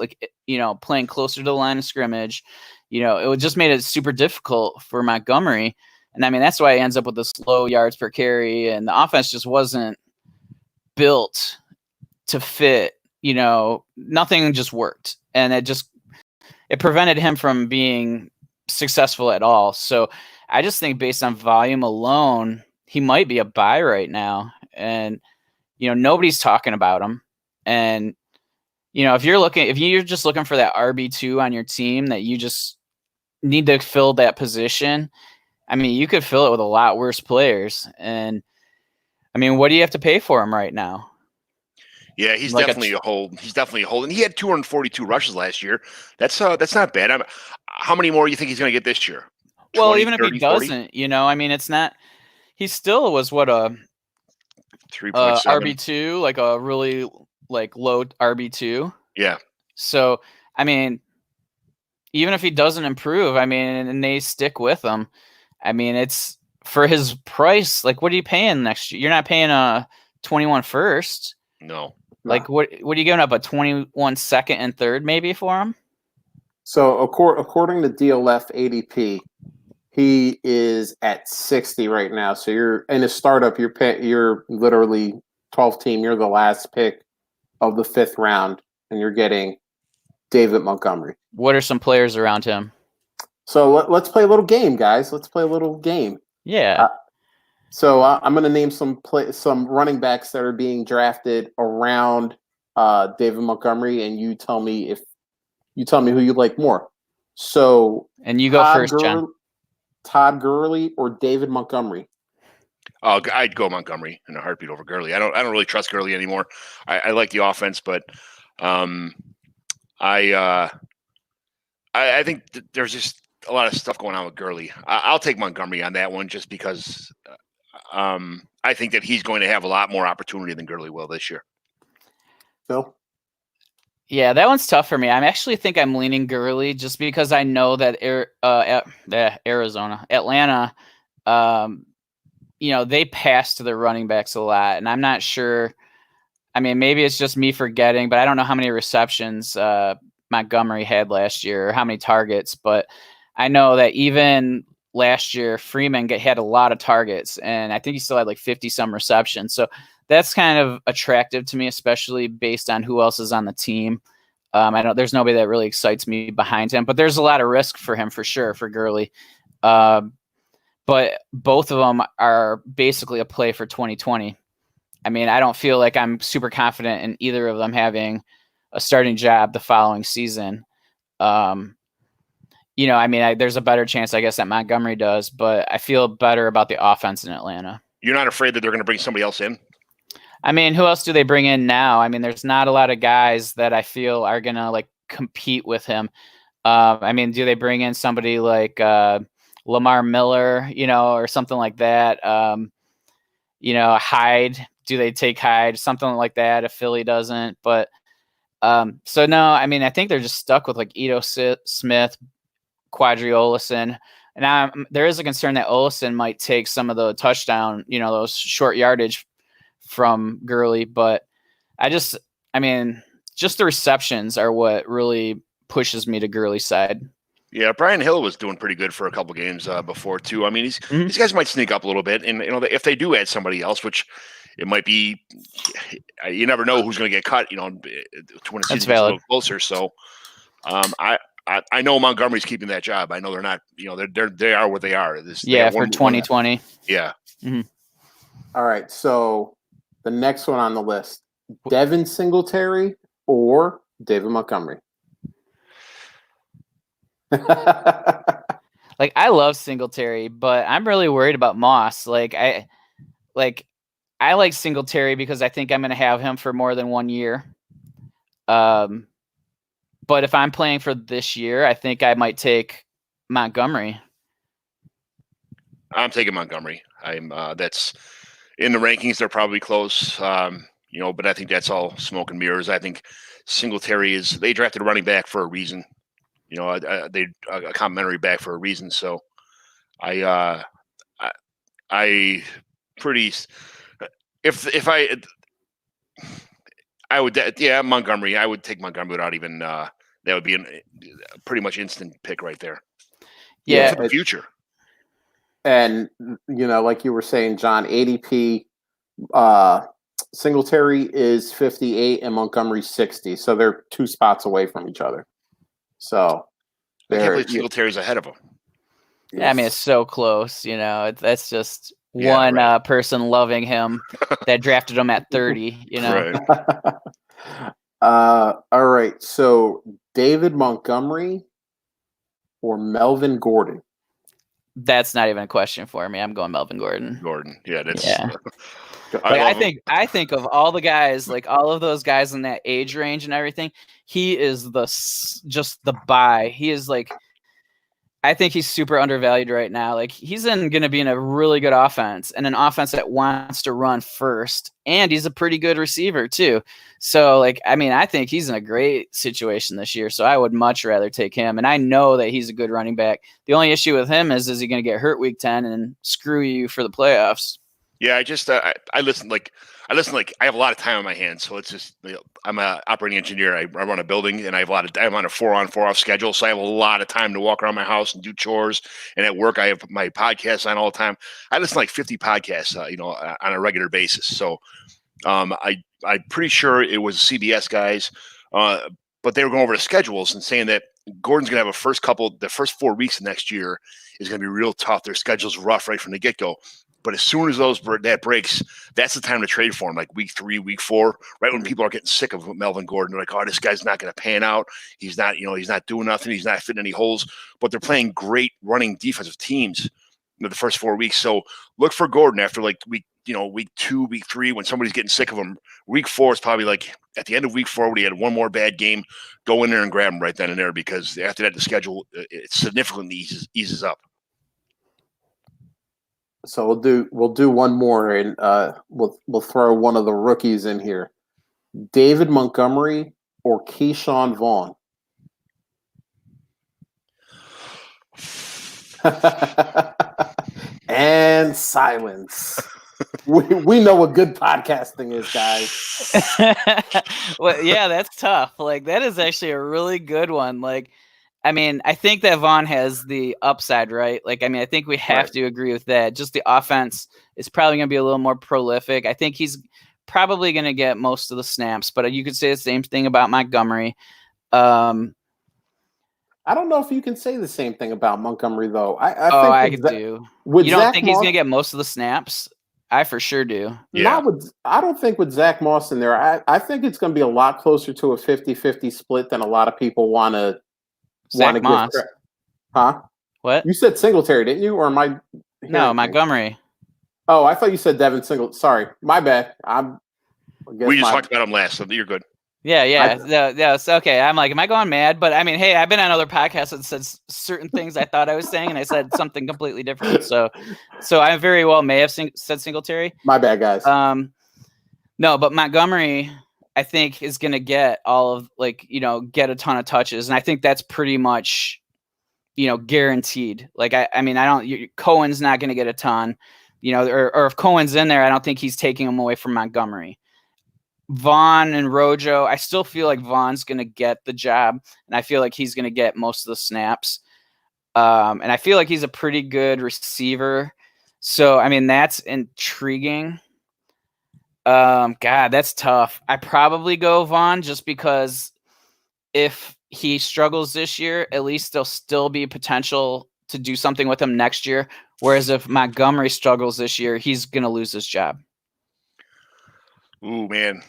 playing closer to the line of scrimmage. It just made it super difficult for Montgomery. And that's why he ends up with this low yards per carry. And the offense just wasn't built to fit. Nothing just worked. And it prevented him from being successful at all. So I just think based on volume alone, he might be a buy right now. And, nobody's talking about him. And, if you're just looking for that RB2 on your team that you just need to fill that position, you could fill it with a lot worse players. And what do you have to pay for him right now? Yeah, he's definitely a hold. He's definitely a hold. And he had 242 rushes last year. That's not bad. How many more do you think he's going to get this year? 20, well, even 30, if he doesn't, it's not. He still was what a 3.7 RB2, like a really low RB2. Yeah. So even if he doesn't improve, and they stick with him, it's for his price. What are you paying next year? You're not paying a 21 first. No. What are you giving up, a 21 second and third maybe for him? So according to DLF ADP, he is at 60 right now. So you're in a startup. You're literally 12th team. You're the last pick of the 5th round, and you're getting David Montgomery. What are some players around him? So let's play a little game, guys. Let's play a little game. Yeah. So I'm going to name some running backs that are being drafted around David Montgomery, and you tell me who you like more. So, and you go first, John. Todd Gurley or David Montgomery? Oh, I'd go Montgomery in a heartbeat over Gurley. I don't really trust Gurley anymore. I like the offense, but I think there's just a lot of stuff going on with Gurley. I'll take Montgomery on that one just because I think that he's going to have a lot more opportunity than Gurley will this year. Phil? Yeah, that one's tough for me. I actually think I'm leaning Gurley just because I know that Atlanta, they pass to their running backs a lot, and I'm not sure. Maybe it's just me forgetting, but I don't know how many receptions Montgomery had last year or how many targets, but I know that even last year, Freeman had a lot of targets, and I think he still had 50-some receptions. So that's kind of attractive to me, especially based on who else is on the team. I know there's nobody that really excites me behind him, but there's a lot of risk for him for sure, for Gurley. But both of them are basically a play for 2020. I don't feel like I'm super confident in either of them having a starting job the following season. There's a better chance, I guess, that Montgomery does, but I feel better about the offense in Atlanta. You're not afraid that they're going to bring somebody else in? Who else do they bring in now? There's not a lot of guys that I feel are going to compete with him. Do they bring in somebody like Lamar Miller, or something like that? Hyde, do they take Hyde? Something like that if Philly doesn't. But So no, I mean, I think they're just stuck with like Ito Smith, Quadri Olison. And there is a concern that Olison might take some of the touchdown, those short yardage from Gurley. But just the receptions are what really pushes me to Gurley's side. Yeah, Brian Hill was doing pretty good for a couple games before too. I mean, these guys might sneak up a little bit, and if they do add somebody else, which it might be, you never know who's going to get cut. When the season gets a little closer. So, I know Montgomery's keeping that job. I know they're not. They are what they are. For 2020. Yeah. Mm-hmm. All right. So the next one on the list: Devin Singletary or David Montgomery. Like, I love Singletary, but I'm really worried about Moss. I like Singletary because I think I'm going to have him for more than 1 year. But if I'm playing for this year, I think I might take Montgomery. I'm taking Montgomery. That's in the rankings. They're probably close. But I think that's all smoke and mirrors. I think Singletary they drafted a running back for a reason. They a complimentary back for a reason. So I pretty. If I would, Montgomery. I would take Montgomery without even. That would be a pretty much instant pick right there. Yeah, for the future. And like you were saying, John, ADP, Singletary is 58 and Montgomery's 60, so they're 2 spots away from each other. So I can't believe Singletary's ahead of him. Yeah, I mean, it's so close. That's just one person loving him that drafted him at 30. Right. All right. So David Montgomery or Melvin Gordon? That's not even a question for me. I'm going Melvin Gordon. Yeah, that's. Yeah. I think of all the guys, like all of those guys in that age range and everything, he is just the buy. He is I think he's super undervalued right now. Like, he's going to be in a really good offense, and an offense that wants to run first, and he's a pretty good receiver too. So I think he's in a great situation this year. So I would much rather take him. And I know that he's a good running back. The only issue with him is he going to get hurt week 10 and screw you for the playoffs? Yeah, I just I listen I have a lot of time on my hands, so it's just I'm an operating engineer. I run a building, and I'm on a 4-on 4-off schedule, so I have a lot of time to walk around my house and do chores. And at work, I have my podcasts on all the time. I listen to 50 podcasts, on a regular basis. So I'm pretty sure it was CBS guys, but they were going over the schedules and saying that Gordon's going to have the first 4 weeks of next year is going to be real tough. Their schedule's rough right from the get-go. But as soon as that breaks, that's the time to trade for him, like week 3, week 4, right when people are getting sick of Melvin Gordon. They're like, oh, this guy's not going to pan out. He's not, he's not doing nothing. He's not fitting any holes. But they're playing great running defensive teams in the first 4 weeks. So look for Gordon after week 2, week 3, when somebody's getting sick of him. Week 4 is probably like at the end of week 4 when he had one more bad game. Go in there and grab him right then and there, because after that, the schedule it significantly eases up. So we'll do one more, and we'll throw one of the rookies in here. David Montgomery or Keyshawn Vaughn? And silence. We know what good podcasting is, guys. Well, yeah, that's tough. That is actually a really good one. I think that Vaughn has the upside, right? I think we have to agree with that. Just the offense is probably going to be a little more prolific. I think he's probably going to get most of the snaps, but you could say the same thing about Montgomery. I don't know if you can say the same thing about Montgomery, though. I could do. You don't think he's going to get most of the snaps? I for sure do. Yeah. I don't think with Zach Moss in there, I think it's going to be a lot closer to a 50-50 split than a lot of people want to. Zach Moss. Huh? What? You said Singletary, didn't you? Or am I? No, Montgomery. Oh, I thought you said Devin Singletary. Sorry, my bad. We just talked about him last, so you're good. Yeah. It's okay. I'm like, am I going mad? But hey, I've been on other podcasts that said certain things I thought I was saying, and I said something completely different. So I very well may have said Singletary. My bad, guys. No, but Montgomery, I think is going to get all of get a ton of touches. And I think that's pretty much, guaranteed. Like, Cohen's not going to get a ton, or if Cohen's in there, I don't think he's taking him away from Montgomery. Vaughn and Rojo, I still feel like Vaughn's going to get the job, and I feel like he's going to get most of the snaps. And I feel like he's a pretty good receiver. So, that's intriguing. God, that's tough. I probably go Vaughn just because if he struggles this year, at least there'll still be potential to do something with him next year. Whereas if Montgomery struggles this year, he's going to lose his job. Ooh, man.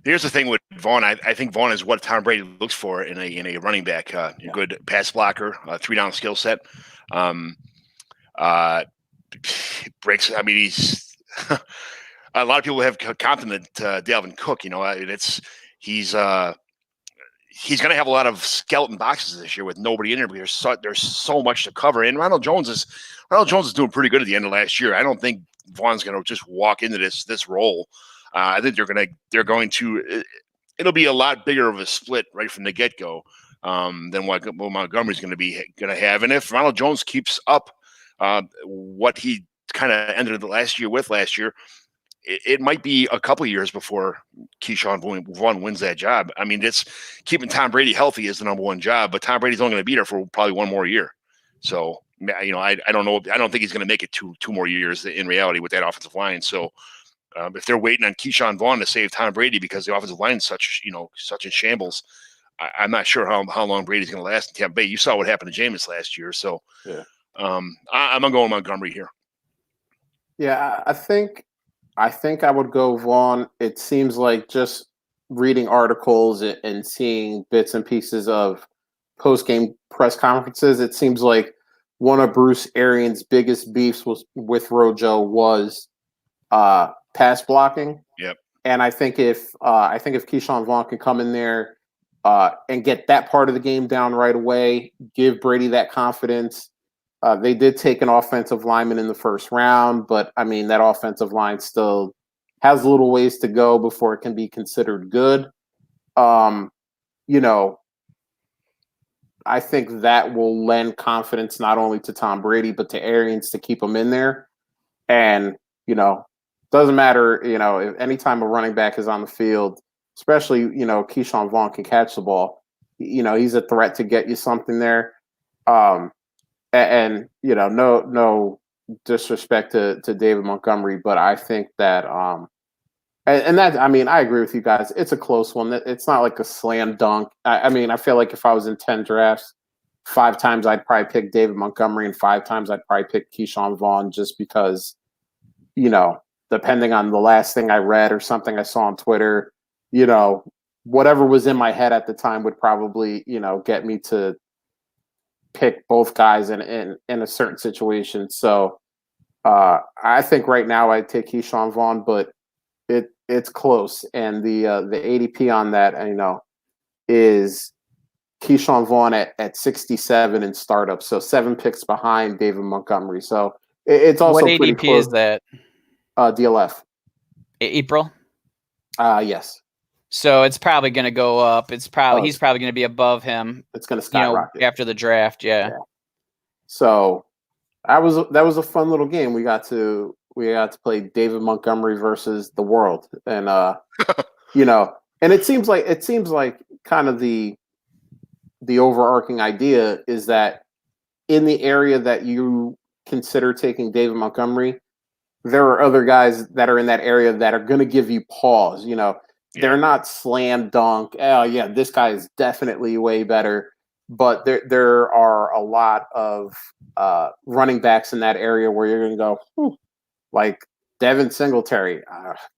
Here's the thing with Vaughn. I think Vaughn is what Tom Brady looks for in a running back. Good pass blocker, 3-down skill set. Breaks. He's a lot of people have confident Dalvin Cook. He's going to have a lot of skeleton boxes this year with nobody in there. But there's so much to cover. And Ronald Jones is doing pretty good at the end of last year. I don't think Vaughn's going to just walk into this role. I think they're going to. It'll be a lot bigger of a split right from the get go than what Montgomery's going to have. And if Ronald Jones keeps up what he kind of ended the last year, it might be a couple of years before Keyshawn Vaughn wins that job. It's keeping Tom Brady healthy is the number one job, but Tom Brady's only going to be there for probably one more year. So, I don't know. I don't think he's going to make it two more years in reality with that offensive line. So, if they're waiting on Keyshawn Vaughn to save Tom Brady because the offensive line is such in shambles, I'm not sure how long Brady's going to last in Tampa Bay. You saw what happened to Jameis last year. So, yeah. I'm going to go Montgomery here. Yeah, I think I would go Vaughn. It seems like just reading articles and seeing bits and pieces of post-game press conferences, it seems like one of Bruce Arians' biggest beefs with Rojo was pass blocking. Yep. And I think if Keyshawn Vaughn can come in there and get that part of the game down right away, give Brady that confidence. They did take an offensive lineman in the first round, but that offensive line still has a little ways to go before it can be considered good. I think that will lend confidence not only to Tom Brady, but to Arians to keep him in there. And, doesn't matter, if anytime a running back is on the field, especially, Keyshawn Vaughn can catch the ball, he's a threat to get you something there. And no disrespect to David Montgomery, but I think that I agree with you guys. It's a close one. It's not like a slam dunk. I feel like if I was in 10 drafts, 5 times I'd probably pick David Montgomery and 5 times I'd probably pick Keyshawn Vaughn just because, depending on the last thing I read or something I saw on Twitter, whatever was in my head at the time would probably, get me to pick both guys in a certain situation. So I think right now I'd take Keyshawn Vaughn, but it's close. And the ADP on that, is Keyshawn Vaughn at 67 in startup. So 7 picks behind David Montgomery. So it's also what pretty ADP close. Is that? DLF. April? Yes. So it's probably going to go up. He's probably going to be above him. It's going to skyrocket after the draft. Yeah. So that was a fun little game. We got to play David Montgomery versus the world, and and it seems like kind of the overarching idea is that in the area that you consider taking David Montgomery, there are other guys that are in that area that are going to give you pause. They're not slam dunk. Oh yeah, this guy is definitely way better. But there are a lot of running backs in that area where you're going to go, like Devin Singletary.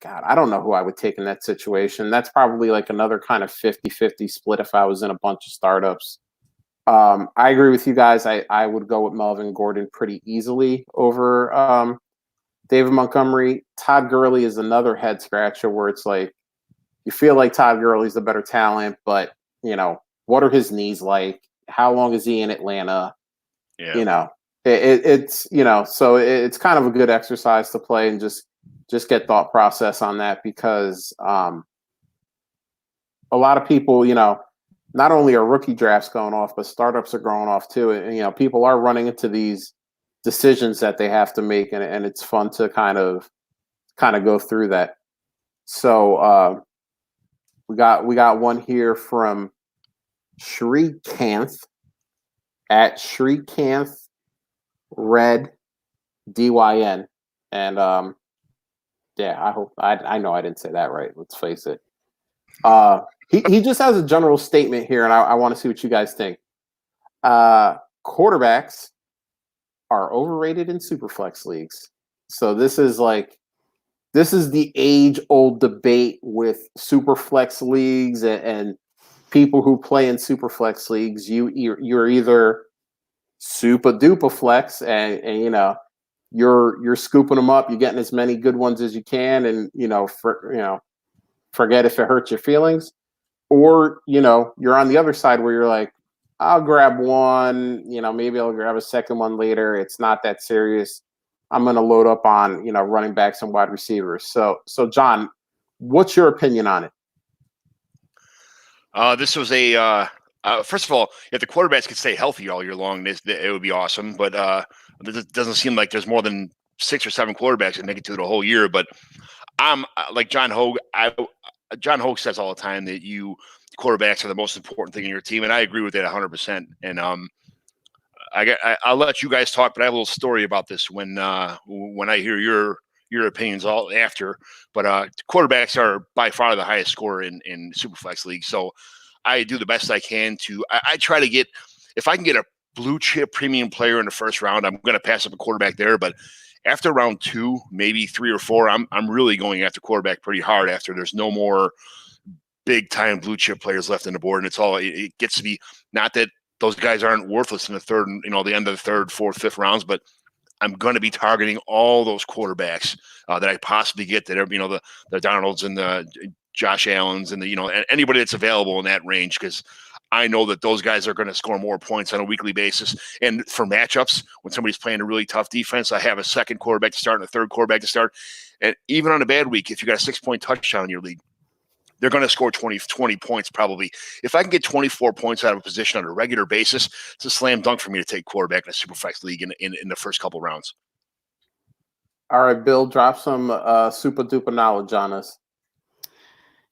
God, I don't know who I would take in that situation. That's probably like another kind of 50-50 split if I was in a bunch of startups. I agree with you guys. I would go with Melvin Gordon pretty easily over David Montgomery. Todd Gurley is another head scratcher where it's like, you feel like Todd Gurley's the better talent, but, what are his knees like? How long is he in Atlanta? Yeah. It's so it's kind of a good exercise to play and just just get thought process on that, because a lot of people, not only are rookie drafts going off, but startups are going off too. And, people are running into these decisions that they have to make, and it's fun to kind of go through that. So we got one here from Shrikanth at Shrikanth Red DYN. And I hope I know I didn't say that right. Let's face it. He just has a general statement here, and I want to see what you guys think. Quarterbacks are overrated in superflex leagues. So this is the age-old debate with superflex leagues and people who play in superflex leagues. You're either super duper flex, and you're scooping them up. You're getting as many good ones as you can, and forget if it hurts your feelings. Or, you're on the other side where you're like, I'll grab one, maybe I'll grab a second one later. It's not that serious. I'm going to load up on, running backs and wide receivers. So John, what's your opinion on it? This was first of all, if the quarterbacks could stay healthy all year long, it would be awesome. But it doesn't seem like there's more than 6 or 7 quarterbacks that make it through the whole year. But I'm like John Hogue. John Hogue says all the time that quarterbacks are the most important thing in your team, and I agree with that 100%. And I'll let you guys talk, but I have a little story about this when I hear your opinions all after. But quarterbacks are by far the highest scorer in Superflex leagues, so I do the best I can to. I try to get, if I can get a blue chip premium player in the first round, I'm going to pass up a quarterback there. But after round 2, maybe 3 or 4, I'm really going after quarterback pretty hard. After there's no more big time blue chip players left on the board, and it gets to be, not that those guys aren't worthless in the third, the end of the third, fourth, fifth rounds, but I'm going to be targeting all those quarterbacks that I possibly get, that are, the Donalds and the Josh Allens and anybody that's available in that range, because I know that those guys are going to score more points on a weekly basis. And for matchups, when somebody's playing a really tough defense, I have a second quarterback to start and a third quarterback to start. And even on a bad week, if you got a 6-point touchdown in your league, they're going to score 20 points probably. If I can get 24 points out of a position on a regular basis, it's a slam dunk for me to take quarterback in a Superflex league in the first couple rounds. All right, Bill, drop some super duper knowledge on us.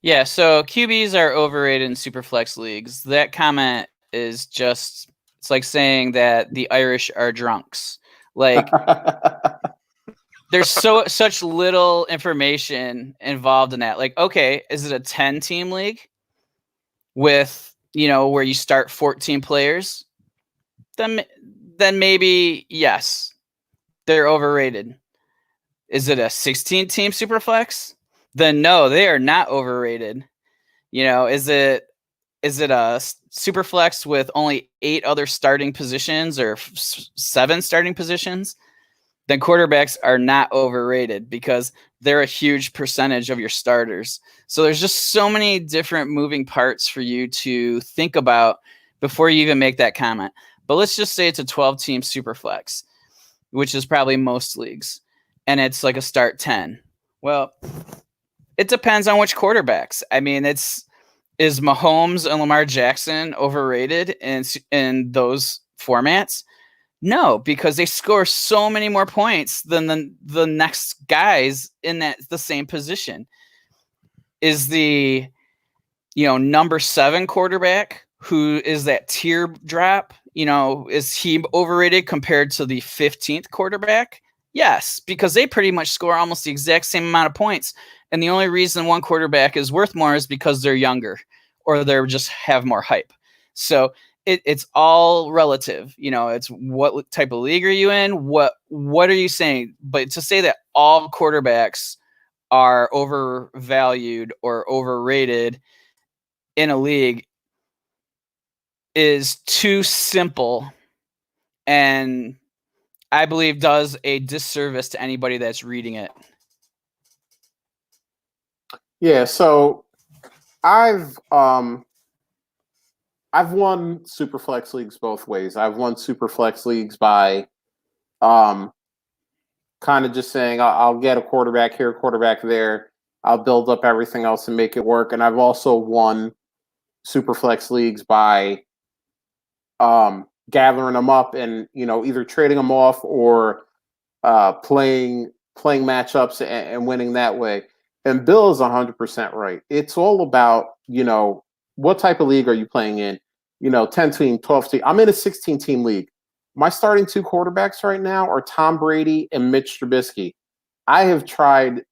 Yeah, so QBs are overrated in Superflex leagues. That comment is just, it's like saying that the Irish are drunks. Like, there's such little information involved in that. Like, okay, is it a 10-team league with, where you start 14 players? Then maybe, yes, they're overrated. Is it a 16-team Superflex? Then no, they are not overrated. Is it a Superflex with only 8 other starting positions or 7 starting positions? Then quarterbacks are not overrated because they're a huge percentage of your starters. So there's just so many different moving parts for you to think about before you even make that comment. But let's just say it's a 12-team Superflex, which is probably most leagues, and it's like a start 10. Well, it depends on which quarterbacks. I mean, is Mahomes and Lamar Jackson overrated in those formats? No, because they score so many more points than the next guys in the same position. Is the number 7 quarterback, who is that tier drop, is he overrated compared to the 15th quarterback? Yes, because they pretty much score almost the exact same amount of points. And the only reason one quarterback is worth more is because they're younger or they're just have more hype. So it's all relative. It's what type of league are you in? What are you saying? But to say that all quarterbacks are overvalued or overrated in a league is too simple, and I believe does a disservice to anybody that's reading it. Yeah, so I've won Superflex leagues both ways. I've won Superflex leagues by kind of just saying I'll get a quarterback here, a quarterback there. I'll build up everything else and make it work. And I've also won Superflex leagues by gathering them up and either trading them off or playing matchups and winning that way. And Bill is 100% right. It's all about what type of league are you playing in? 10 team, 12 team. I'm in a 16 team league. My starting two quarterbacks right now are Tom Brady and Mitch Trubisky. I've tried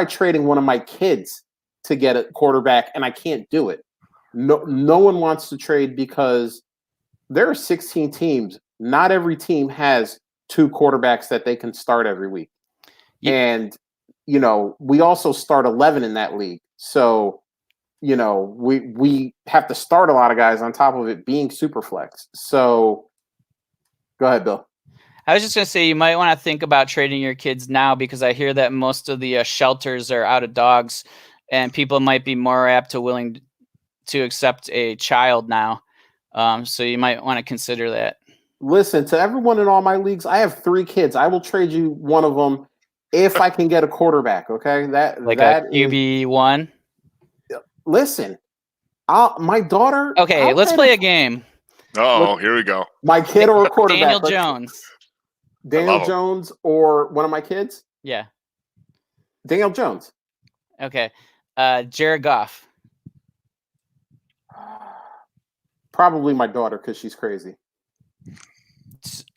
trading one of my kids to get a quarterback, and I can't do it. No one wants to trade because there are 16 teams. Not every team has two quarterbacks that they can start every week. Yeah. And, we also start 11 in that league. So, we have to start a lot of guys on top of it being super flex. So go ahead, Bill. I was just going to say you might want to think about trading your kids now because I hear that most of the shelters are out of dogs and people might be more apt to willing to accept a child now. So you might want to consider that. Listen, to everyone in all my leagues, I have 3 kids. I will trade you one of them if I can get a quarterback, okay? That a QB1? Listen, my daughter... Okay, let's play a game. Oh, here we go. My kid or a quarterback. Daniel Jones. Daniel Jones or one of my kids? Yeah. Daniel Jones. Okay. Jared Goff. Probably my daughter because she's crazy.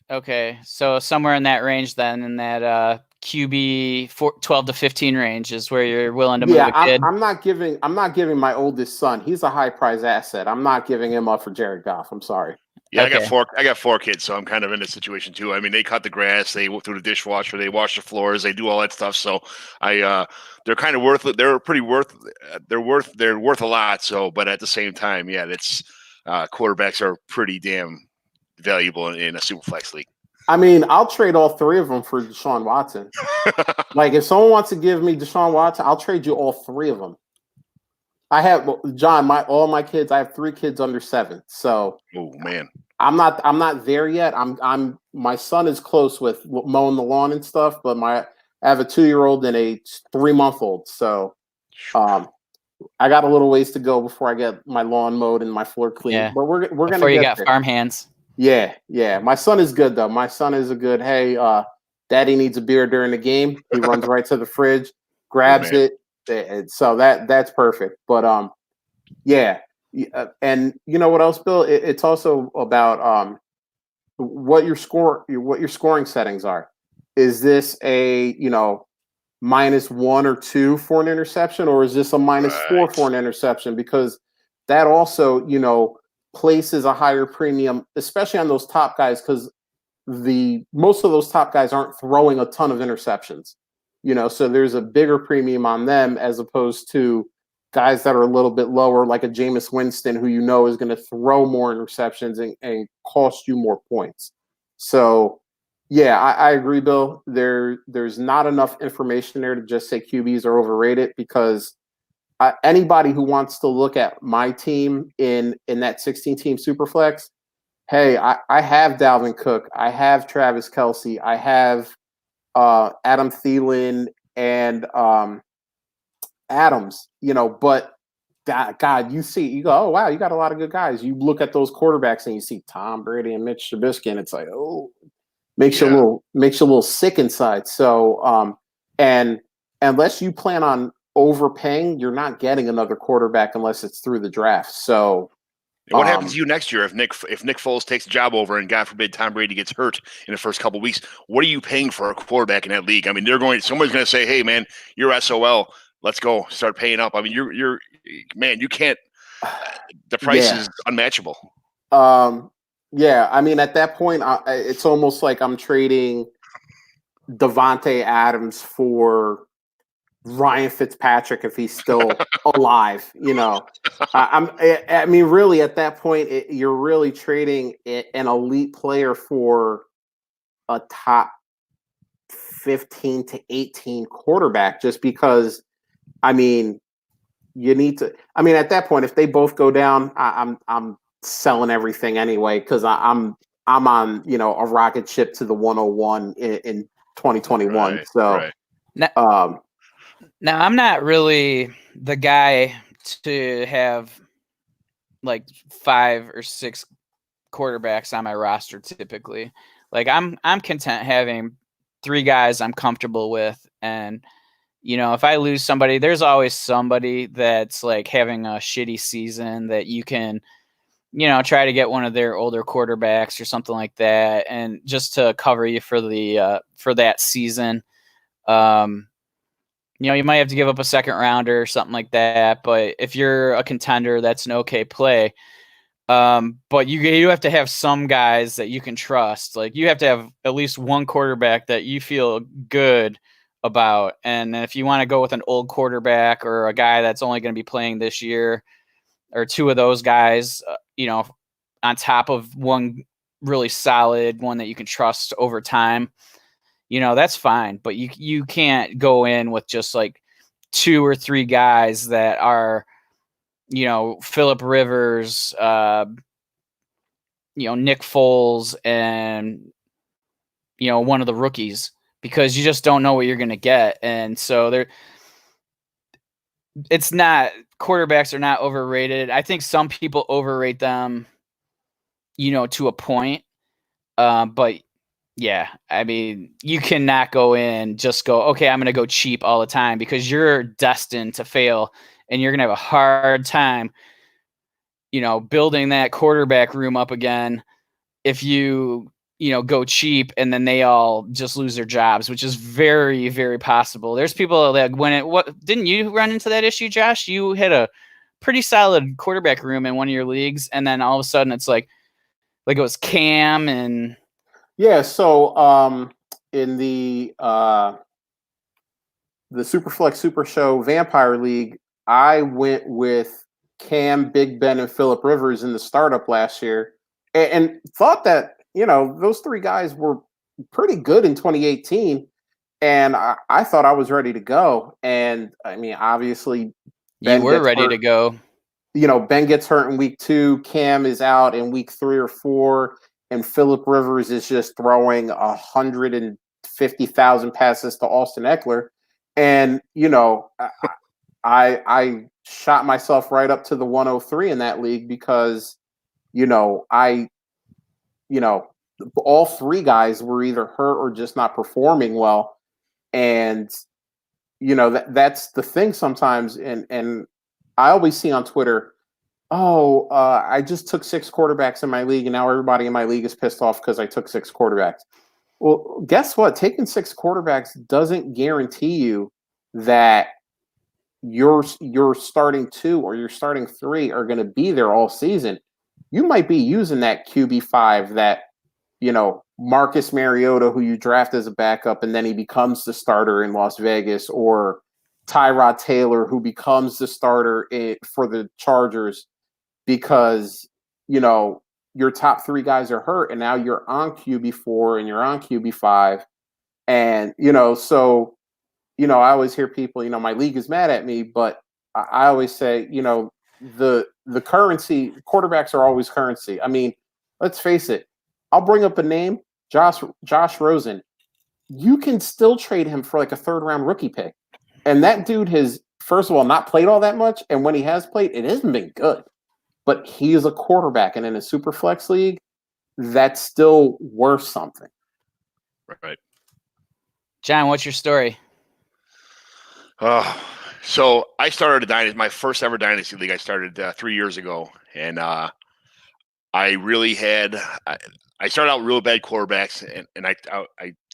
Okay. So somewhere in that range then, in that QB 12 to 15 range is where you're willing to move a kid. I'm not giving my oldest son. He's a high prize asset. I'm not giving him up for Jared Goff. I'm sorry. Yeah, okay. I got 4 kids, so I'm kind of in this situation too. I mean, they cut the grass, they through the dishwasher, they wash the floors, they do all that stuff. So they're kind of worth. They're worth a lot. So, but at the same time, yeah, it's quarterbacks are pretty damn valuable in a Superflex league. I mean, I'll trade all 3 of them for Deshaun Watson. Like, if someone wants to give me Deshaun Watson, I'll trade you all 3 of them. I have John. All my kids. I have 3 kids under 7. So, oh man, I'm not there yet. My son is close with mowing the lawn and stuff, but I have a 2-year-old and a 3-month-old. So, I got a little ways to go before I get my lawn mowed and my floor clean. Yeah. But we're gonna before you get got there. Farm hands. Yeah. My son is good though. My son is a good. Hey, Daddy needs a beer during the game. He runs right to the fridge, grabs it. So that's perfect. But yeah. And you know what else, Bill? It's also about what your scoring settings are. Is this a -1 or 2 for an interception, or is this a -4 for an interception? Because that also places a higher premium, especially on those top guys, because most of those top guys aren't throwing a ton of interceptions. So there's a bigger premium on them as opposed to guys that are a little bit lower, like a Jameis Winston, who is going to throw more interceptions and cost you more points. So, yeah, I agree, Bill. There's not enough information there to just say QBs are overrated because anybody who wants to look at my team in that 16-team Superflex, hey, I have Dalvin Cook, I have Travis Kelce, I have Adam Thielen and Adams, but God, you go, oh wow, you got a lot of good guys. You look at those quarterbacks and you see Tom Brady and Mitch Trubisky, and it's like, oh, makes you a little sick inside. So, and unless you plan on overpaying, you're not getting another quarterback unless it's through the draft. So, what happens to you next year if Nick Foles takes a job over and God forbid Tom Brady gets hurt in the first couple of weeks? What are you paying for a quarterback in that league? I mean, someone's going to say, "Hey, man, you're SOL. Let's go start paying up." I mean, you're man, you can't. The price is unmatchable. Yeah, I mean, at that point, it's almost like I'm trading Devontae Adams for Ryan Fitzpatrick if he's still alive. I mean, really, at that point, you're really trading an elite player for a top 15 to 18 quarterback, just because. I mean, you need to. I mean, at that point, if they both go down, I'm selling everything anyway because I'm on a rocket ship to the 101 in 2021. Right, So, right. Now I'm not really the guy to have like 5 or 6 quarterbacks on my roster typically. Like I'm content having 3 guys I'm comfortable with, and if I lose somebody, there's always somebody that's like having a shitty season that you can try to get one of their older quarterbacks or something like that, and just to cover you for the for that season. You might have to give up a second rounder or something like that, but if you're a contender, that's an okay play. But you have to have some guys that you can trust. Like you have to have at least one quarterback that you feel good about. And if you want to go with an old quarterback or a guy that's only going to be playing this year, or 2 of those guys, on top of one really solid one that you can trust over time, that's fine. But you can't go in with just like 2 or 3 guys that are, Phillip Rivers, Nick Foles, and one of the rookies, because you just don't know what you're going to get. And so it's not, quarterbacks are not overrated. I think some people overrate them, to a point. But yeah, I mean, you cannot go in just go, okay, I'm going to go cheap all the time, because you're destined to fail and you're going to have a hard time, building that quarterback room up again if you go cheap and then they all just lose their jobs, which is very, very possible. There's people that didn't you run into that issue, Josh? You had a pretty solid quarterback room in one of your leagues, and then all of a sudden it's like it was Cam and yeah. So in the Superflex Super Show Vampire League, I went with Cam, Big Ben, and Phillip Rivers in the startup last year, and thought that those 3 guys were pretty good in 2018, and I thought I was ready to go. And I mean, obviously, you were ready to go. Ben gets hurt in week 2, Cam is out in week 3 or 4, and Phillip Rivers is just throwing 150,000 passes to Austin Eckler. And, I shot myself right up to the 103 in that league because, all 3 guys were either hurt or just not performing well. And, that's the thing sometimes. And I always see on Twitter, I just took 6 quarterbacks in my league, and now everybody in my league is pissed off because I took 6 quarterbacks. Well, guess what? Taking 6 quarterbacks doesn't guarantee you that your starting 2 or your starting 3 are going to be there all season. You might be using that QB5, that Marcus Mariota, who you draft as a backup and then he becomes the starter in Las Vegas, or Tyrod Taylor, who becomes the starter for the Chargers because your top 3 guys are hurt, and now you're on QB4 and you're on QB5, and so I always hear people, my league is mad at me, but I always say, the currency, quarterbacks are always currency. I mean, let's face it. I'll bring up a name, Josh Rosen. You can still trade him for like a 3rd round rookie pick. And that dude has, first of all, not played all that much. And when he has played, it hasn't been good. But he is a quarterback. And in a super flex league, that's still worth something. Right. John, what's your story? So I started a dynasty, my first ever dynasty league. I started 3 years ago. And I really had, I started out real bad quarterbacks. And I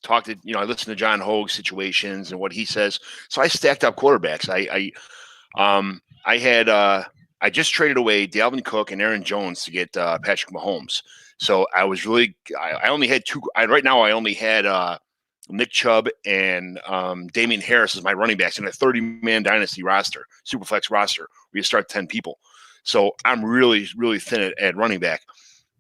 talked to, I listened to John Hogue's situations and what he says. So I stacked up quarterbacks. I just traded away Dalvin Cook and Aaron Jones to get Patrick Mahomes. So I was really, I only had 2. Right now I only had Nick Chubb and Damian Harris as my running backs in a 30-man dynasty roster, Superflex roster, where you start 10 people. So I'm really, really thin at running back.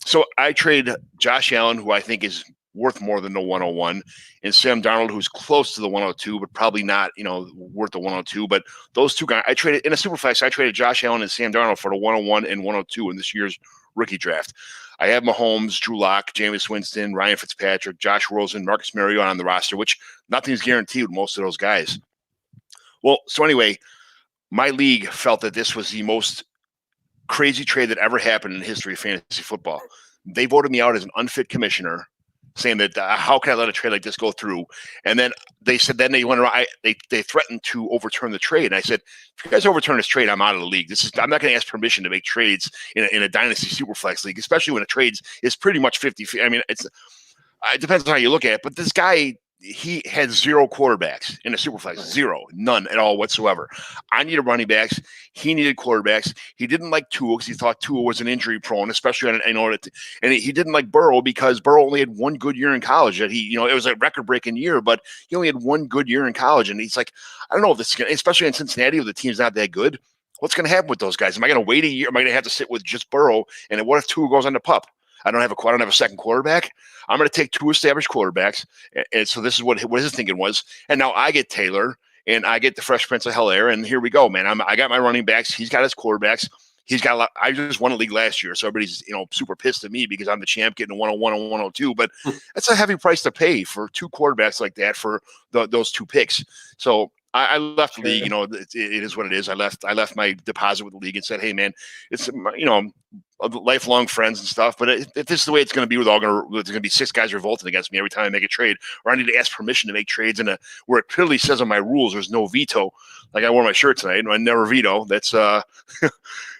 So I trade Josh Allen, who I think is worth more than the 101, and Sam Darnold, who's close to the 102, but probably not, worth the 102. But those 2 guys, I traded in a Superflex. I traded Josh Allen and Sam Darnold for the 101 and 102 in this year's rookie draft. I have Mahomes, Drew Lock, Jameis Winston, Ryan Fitzpatrick, Josh Rosen, Marcus Mariota on the roster, which nothing's guaranteed with most of those guys. Well, so anyway, my league felt that this was the most crazy trade that ever happened in the history of fantasy football. They voted me out as an unfit commissioner, saying that how can I let a trade like this go through? And then they said they went around, they threatened to overturn the trade. And I said, if you guys overturn this trade, I'm out of the league. I'm not going to ask permission to make trades in a dynasty superflex league, especially when a trade is pretty much 50. I mean, it depends on how you look at it. But this guy, he had 0 quarterbacks in a superflex, 0, none at all whatsoever. I needed running backs. He needed quarterbacks. He didn't like Tua because he thought Tua was an injury prone, especially on and he didn't like Burrow because Burrow only had 1 good year in college. That it was a record breaking year, but he only had 1 good year in college. And he's like, I don't know if this is gonna, especially in Cincinnati, where the team's not that good. What's going to happen with those guys? Am I going to wait a year? Am I going to have to sit with just Burrow? And what if Tua goes on the pup? I don't have a second quarterback. I'm going to take 2 established quarterbacks. And so this is what his thinking was. And now I get Taylor and I get the Fresh Prince of Bel-Air. And here we go, man. I got my running backs. He's got his quarterbacks. He's got a lot. I just won a league last year. So everybody's, super pissed at me because I'm the champ getting a 101 and 102. But that's a heavy price to pay for 2 quarterbacks like that for those 2 picks. So I left the league. It is what it is. I left my deposit with the league and said, hey, man, it's, lifelong friends and stuff. But if this is the way it's going to be, there's going to be 6 guys revolting against me every time I make a trade, or I need to ask permission to make trades where it clearly says on my rules there's no veto. Like I wore my shirt tonight. I never veto. That's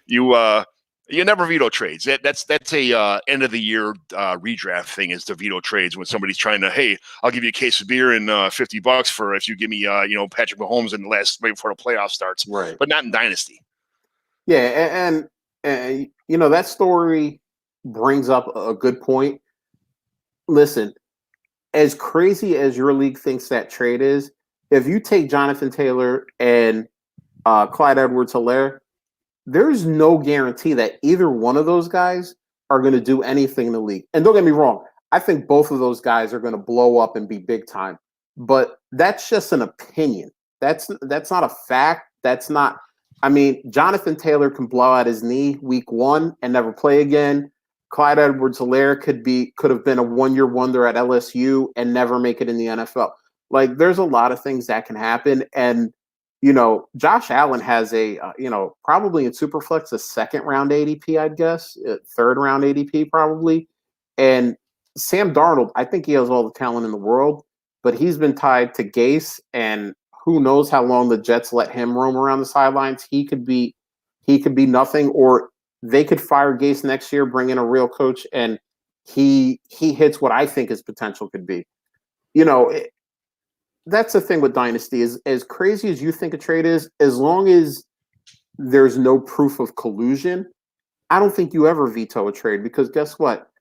you never veto trades. That's a end of the year redraft thing, is to veto trades when somebody's trying to, hey, I'll give you a case of beer and $50 for if you give me Patrick Mahomes in the last right before the playoff starts. Right. But not in Dynasty. Yeah, and that story brings up a good point. Listen, as crazy as your league thinks that trade is, if you take Jonathan Taylor and Clyde Edwards-Helaire, there's no guarantee that either one of those guys are going to do anything in the league. And don't get me wrong, I think both of those guys are going to blow up and be big time. But that's just an opinion. That's not a fact. That's not. I mean, Jonathan Taylor can blow out his knee week 1 and never play again. Clyde Edwards-Helaire could have been a 1-year wonder at LSU and never make it in the NFL. Like, there's a lot of things that can happen. And Josh Allen has probably in Superflex a 2nd round ADP, I'd guess, 3rd round ADP probably. And Sam Darnold, I think he has all the talent in the world, but he's been tied to Gase, and who knows how long the Jets let him roam around the sidelines. He could be nothing, or they could fire Gase next year, bring in a real coach, and he hits what I think his potential could be. That's the thing with Dynasty, is as crazy as you think a trade is, as long as there's no proof of collusion, I don't think you ever veto a trade, because guess what?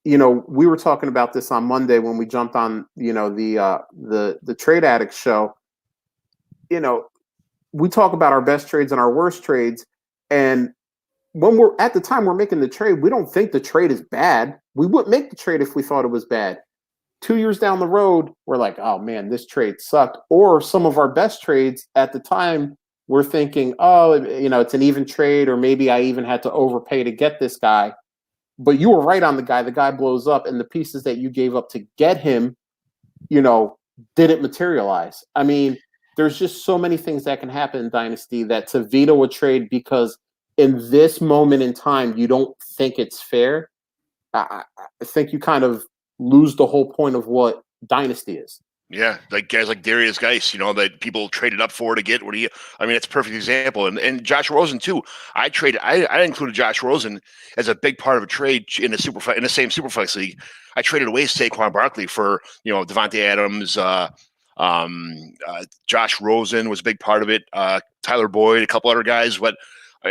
We were talking about this on Monday when we jumped on, the Trade Addict show. We talk about our best trades and our worst trades. And when we're at the time we're making the trade, we don't think the trade is bad. We wouldn't make the trade if we thought it was bad. 2 years down the road, we're like, oh man, this trade sucked. Or some of our best trades at the time, we're thinking, oh, it's an even trade, or maybe I even had to overpay to get this guy. But you were right on the guy. The guy blows up, and the pieces that you gave up to get him, didn't materialize. I mean, there's just so many things that can happen in Dynasty that to veto a trade because in this moment in time you don't think it's fair, I think you kind of lose the whole point of what Dynasty is. Yeah, like guys like Darius Geis, that people traded up for to get. It's a perfect example. And Josh Rosen too. I included Josh Rosen as a big part of a trade in the same Superflex league. I traded away Saquon Barkley for Devontae Adams. Josh Rosen was a big part of it. Tyler Boyd, a couple other guys, but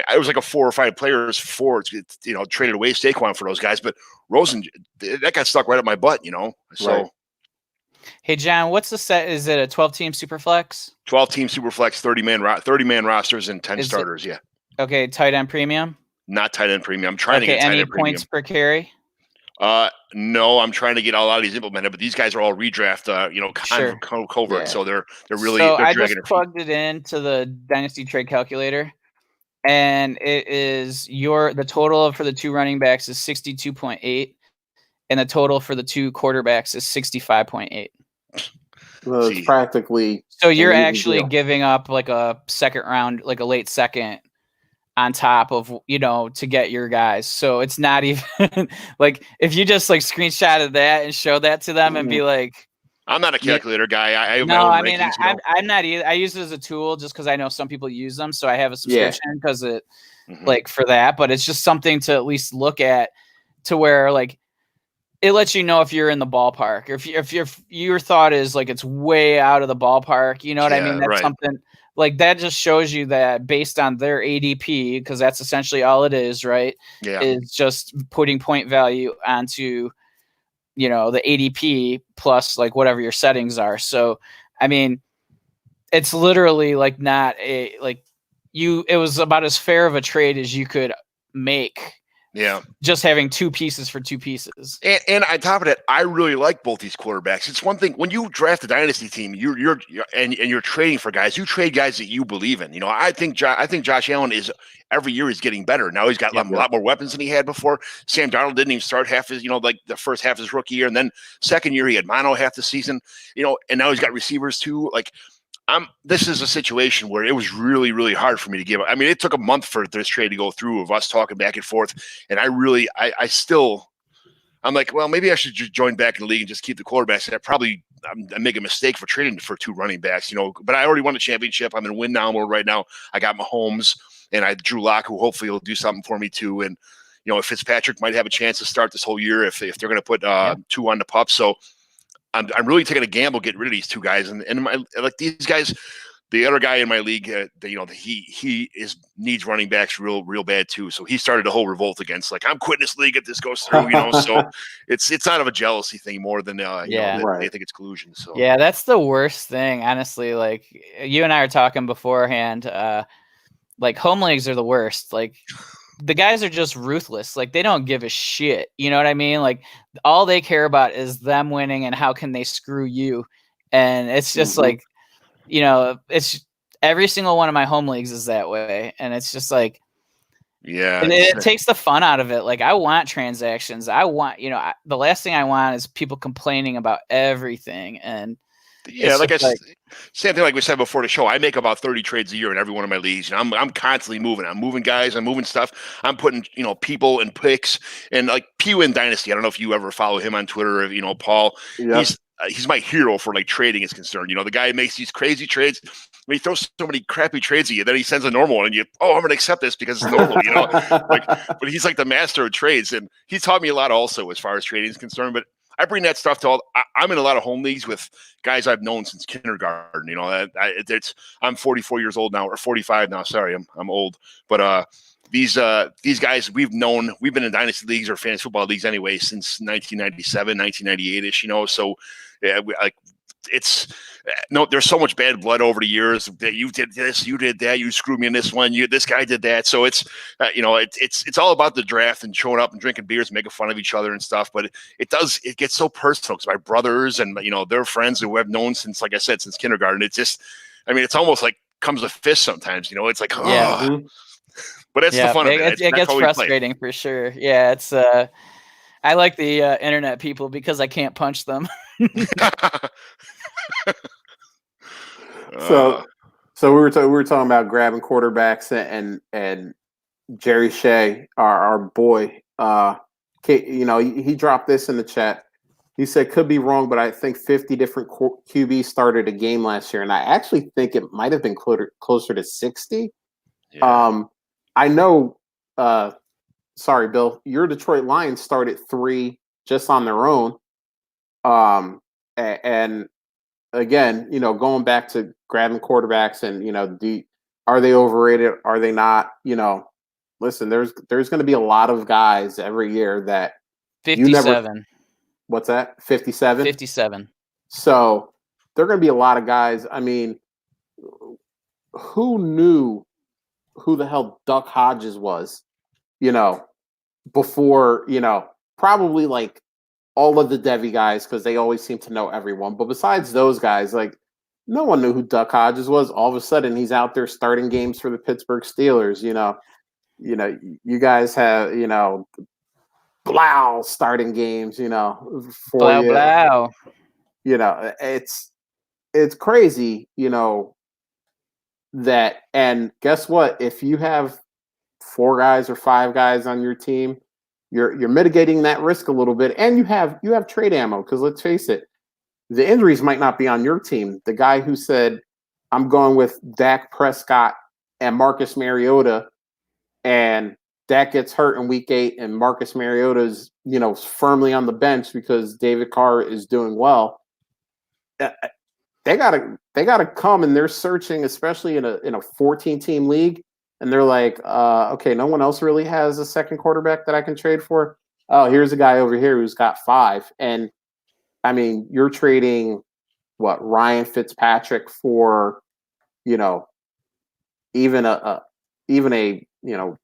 I was like a 4 or 5 players traded away Saquon for those guys. But Rosen, that got stuck right up my butt, So. Right. Hey, John, what's the set? Is it a 12-team Superflex? 12-team Superflex, 30-man rosters, and 10 starters, yeah. Okay, tight end premium? Not tight end premium. I'm trying to get tight end premium. Any points per carry? No, I'm trying to get a lot of these implemented, but these guys are all redraft, covert, Yeah. so they're really. So they're I dragging just plugged it into the Dynasty Trade Calculator, and it is the total for the two running backs is 62.8, and the total for the two quarterbacks is 65.8. Well, it's practically. So you're actually giving up like a second round, like a late second, on top of, to get your guys. So it's not even like if you just like screenshotted that and showed that to them and be like, I'm not a calculator guy. I have no, my own I mean, rankings, I'm not either. I use it as a tool just because I know some people use them. So I have a subscription because it like for that, but it's just something to at least look at to where like it lets you know if you're in the ballpark, or if your thought is like it's way out of the ballpark, you know what I mean? That's something like that just shows you that based on their ADP, because that's essentially all it is, right? Yeah. Is just putting point value onto, the ADP plus like whatever your settings are. So, I mean, it's literally like not it was about as fair of a trade as you could make. Yeah. Just having two pieces for two pieces. And on top of that, I really like both these quarterbacks. It's one thing when you draft a dynasty team, you're trading for guys. You trade guys that you believe in. I think Josh Allen is every year he's getting better. Now he's got a lot more weapons than he had before. Sam Darnold didn't even start half his, like the first half of his rookie year, and then second year he had mono half the season. And now he's got receivers too. Like this is a situation where it was really, really hard for me to give. I mean, it took a month for this trade to go through of us talking back and forth. And I'm like, well, maybe I should just join back in the league and just keep the quarterbacks. And I make a mistake for trading for two running backs, but I already won a championship. I'm in win now mode right now. I got Mahomes and I Drew Lock, who hopefully will do something for me too. And, if Fitzpatrick might have a chance to start this whole year if they're going to put two on the pup. So, I'm really taking a gamble getting rid of these two guys, and like these guys, the other guy in my league, he needs running backs real bad too. So he started a whole revolt against like I'm quitting this league if this goes through. So it's out of a jealousy thing more than they think it's collusion. So yeah, that's the worst thing, honestly. Like you and I were talking beforehand, like home leagues are the worst. Like the guys are just ruthless. Like they don't give a shit. You know what I mean? Like all they care about is them winning and how can they screw you. And it's just like, it's every single one of my home leagues is that way. And it's just like, and it takes the fun out of it. Like I want transactions. I want, the last thing I want is people complaining about everything. And same thing like we said before the show. I make about 30 trades a year in every one of my leagues, and I'm constantly moving. I'm moving guys. I'm moving stuff. I'm putting people and picks and like P-Win Dynasty. I don't know if you ever follow him on Twitter or Paul. Yep. He's my hero for like trading is concerned. The guy makes these crazy trades. He throws so many crappy trades at you, then he sends a normal one, and I'm going to accept this because it's normal. But he's like the master of trades, and he taught me a lot also as far as trading is concerned. But I bring that stuff to I'm in a lot of home leagues with guys I've known since kindergarten. I'm 44 years old now, or 45 now. Sorry, I'm old. But these guys we've been in dynasty leagues or fantasy football leagues anyway since 1997, 1998-ish. So yeah, there's so much bad blood over the years that you did this, you did that, you screwed me in this one, this guy did that. So it's it's all about the draft and showing up and drinking beers and making fun of each other and stuff. But it gets so personal because my brothers and their friends who I've known since, like I said, since kindergarten. It's just, it's almost like comes a fist sometimes. It's like but it's the fun of it. It gets frustrating for sure. Yeah, it's I like the internet people because I can't punch them. So we were talking about grabbing quarterbacks and Jerry Shea, our boy. He dropped this in the chat. He said, could be wrong, but I think 50 different QBs started a game last year, and I actually think it might have been closer to 60. Yeah. I know. Sorry, Bill. Your Detroit Lions started 3 just on their own. And again, going back to grabbing quarterbacks and are they overrated? Are they not? Listen, there's going to be a lot of guys every year that 57. What's that? 57. 57. So there are going to be a lot of guys. I mean, who knew who the hell Duck Hodges was? Before probably like all of the Devy guys because they always seem to know everyone. But besides those guys, like No one knew who Duck Hodges was. All of a sudden, he's out there starting games for the Pittsburgh Steelers. You guys have Blau starting games. For Blah you. blah. It's crazy. That, and guess what? If you have 4 guys or 5 guys on your team, you're mitigating that risk a little bit, and you have trade ammo, because let's face it, the injuries might not be on your team. The guy who said, I'm going with Dak Prescott and Marcus Mariota, and Dak gets hurt in week 8 and Marcus Mariota's, firmly on the bench because David Carr is doing well. They gotta come, and they're searching, especially in a 14-team league, and they're like, okay, no one else really has a second quarterback that I can trade for. Oh, here's a guy over here who's got 5. And I mean, you're trading Ryan Fitzpatrick for, even a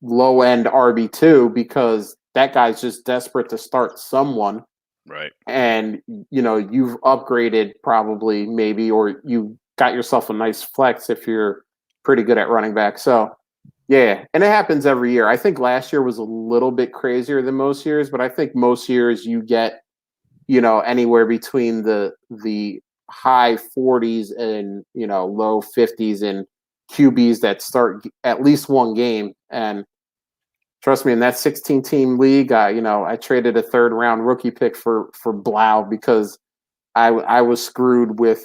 low end RB2, because that guy's just desperate to start someone. Right. And, you've upgraded probably, maybe, or you got yourself a nice flex if you're pretty good at running back. So, yeah. And it happens every year. I think last year was a little bit crazier than most years, but I think most years you get, anywhere between the high 40s and, low 50s in QBs that start at least one game. And trust me, in that 16-team league, I traded a 3rd round rookie pick for Blau, because I was screwed with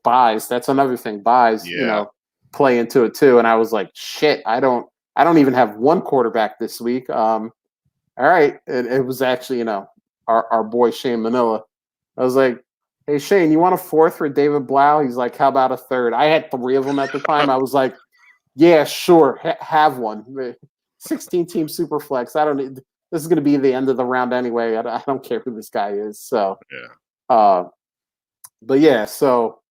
buys. That's another thing. Buys, play into it too. And I was like, shit, I don't even have one quarterback this week. All right. It was actually, our boy Shane Manila. I was like, hey, Shane, you want a 4th for David Blau? He's like, how about a 3rd? I had 3 of them at the time. I was like, yeah, sure, have one. 16-team super flex. I don't need. This is going to be the end of the round anyway. I don't care who this guy is. So, but yeah. So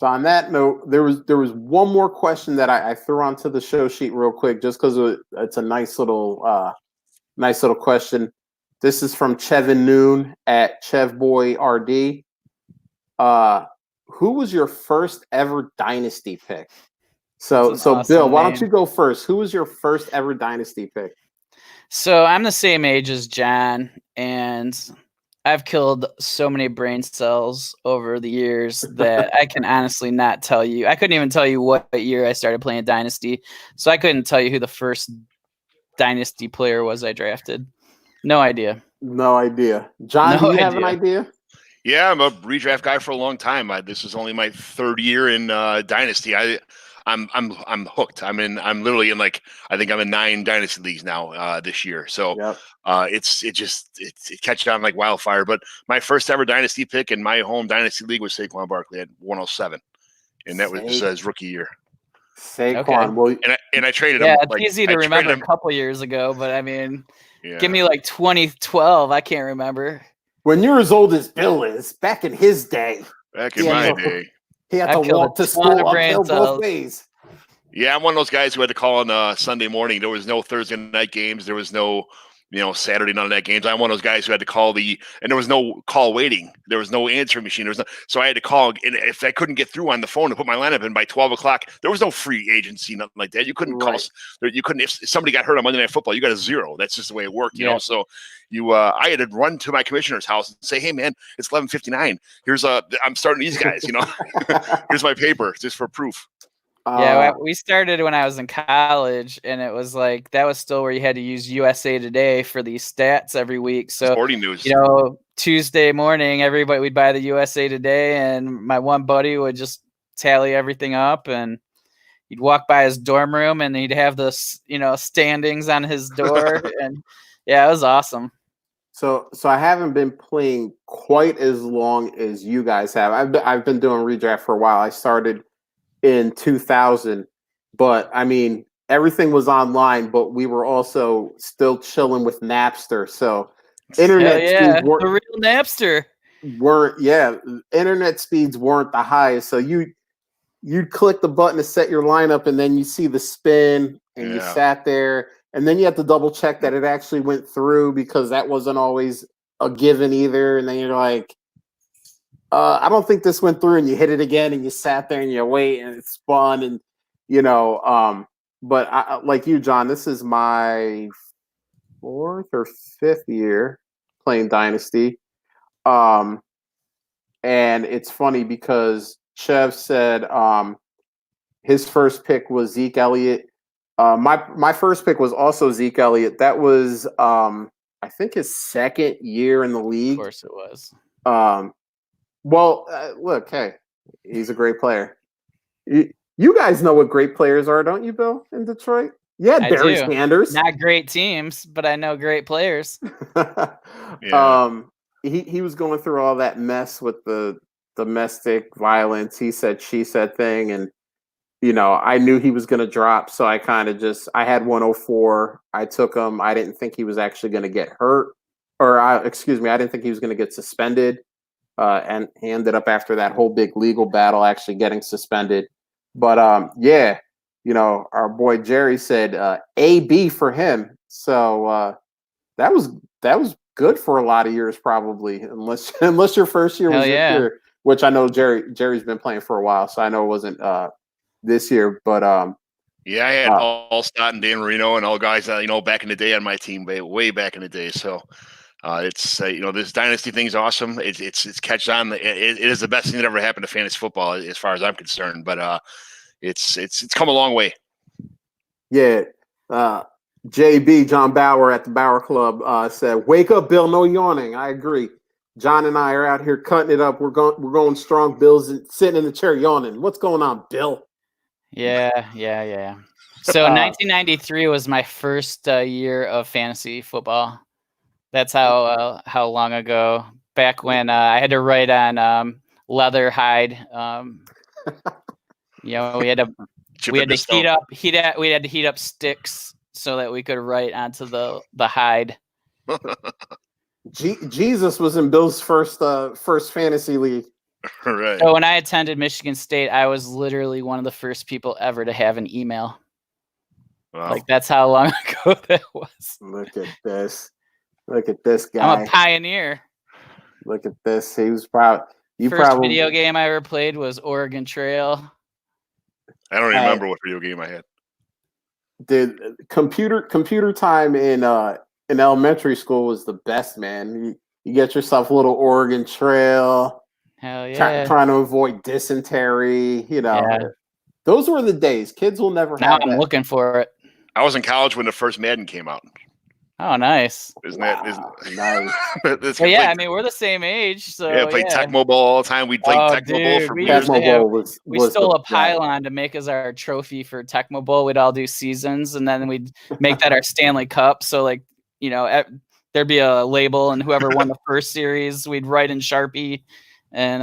on that note, there was one more question that I threw onto the show sheet real quick, just because it's a nice little question. This is from Chevin Noon at ChevBoyRD. Who was your first ever dynasty pick? So awesome Bill, why don't you go first? Who was your first ever dynasty pick? So I'm the same age as John, and I've killed so many brain cells over the years that I can honestly not tell you. I couldn't even tell you what year I started playing Dynasty, so I couldn't tell you who the first Dynasty player was I drafted. No idea. No idea. John, do you have an idea? Yeah, I'm a redraft guy for a long time. This is only my 3rd year in Dynasty. I'm hooked. I'm literally in I think I'm in 9 Dynasty leagues now this year. So yep. It catches on like wildfire. But my first ever Dynasty pick in my home Dynasty league was Saquon Barkley at 107, and that was his rookie year. Saquon, okay. Well, and I traded him. Yeah, it's easy to remember a couple years ago, but I mean, give me 2012. I can't remember. When you're as old as Bill is, back in his day. Back in my day. He had to walk to school uphill both ways. Yeah, I'm one of those guys who had to call on Sunday morning. There was no Thursday night games. There was no, Saturday night games. I'm one of those guys who had to call and there was no call waiting. There was no answering machine. So I had to call, and if I couldn't get through on the phone to put my lineup in by 12 o'clock, there was no free agency, nothing like that. You couldn't call. You couldn't. If somebody got hurt on Monday Night Football, you got a 0. That's just the way it worked, you know. So I had to run to my commissioner's house and say, "Hey, man, it's 11:59. I'm starting these guys. Here's my paper just for proof." Yeah, we started when I was in college, and it was that was still where you had to use USA Today for these stats every week. So sporting news. Tuesday morning, everybody would buy the USA Today, and my one buddy would just tally everything up, and he'd walk by his dorm room, and he'd have the standings on his door, and yeah, it was awesome. So I haven't been playing quite as long as you guys have. I've been doing redraft for a while. I started in 2000, but I mean, everything was online, but we were also still chilling with Napster. So internet speeds weren't, the real Napster internet speeds weren't the highest. So you'd click the button to set your lineup, and then you see the spin, and you sat there, and then you have to double check that it actually went through, because that wasn't always a given either. And then you're like, I don't think this went through, and you hit it again, and you sat there and you wait, and it spun, and But like you, John, this is my fourth or fifth year playing Dynasty. And it's funny because Chev said his first pick was Zeke Elliott. My first pick was also Zeke Elliott. That was I think his second year in the league. Of course it was. Look, hey, he's a great player. You guys know what great players are, don't you, Bill, in Detroit? Yeah, Barry Sanders. Not great teams, but I know great players. Yeah. He was going through all that mess with the domestic violence, he said, she said thing, and I knew he was going to drop, so I kind of I had 104. I took him. I didn't think he was actually going to get hurt, I didn't think he was going to get suspended, and he ended up, after that whole big legal battle, actually getting suspended. But our boy Jerry said AB for him. So that was good for a lot of years, probably, unless your first year was this year, which I know Jerry's been playing for a while, so I know it wasn't this year. But I had Allstott and Dan Marino and all guys back in the day on my team, way back in the day. So it's this dynasty thing's awesome. It's catch on. It is the best thing that ever happened to fantasy football, as far as I'm concerned. But it's come a long way. Yeah. JB John Bauer at the Bauer Club said, "Wake up, Bill! No yawning." I agree. John and I are out here cutting it up. We're going strong. Bill's sitting in the chair yawning. What's going on, Bill? Yeah. So 1993 was my first year of fantasy football. That's how long ago. Back when I had to write on leather hide. We had to heat up sticks so that we could write onto the hide. Jesus was in Bill's first fantasy league. Right. So when I attended Michigan State, I was literally one of the first people ever to have an email. Wow. Like, that's how long ago that was. Look at this. Look at this guy. I'm a pioneer. Look at this. He was proud. First video game I ever played was Oregon Trail. I don't remember what video game I had. Dude, computer time in elementary school was the best, man. You get yourself a little Oregon Trail. Hell yeah. Trying to avoid dysentery. Those were the days. Kids will never have that. Now I'm looking for it. I was in college when the first Madden came out. Oh, nice. Isn't nice? I mean, we're the same age. So played Tecmo Bowl all the time. We played Tecmo Bowl for years. We stole a pylon to make as our trophy for Tecmo Bowl. We'd all do seasons, and then we'd make that our Stanley Cup. So, there'd be a label, and whoever won the first series, we'd write in Sharpie. And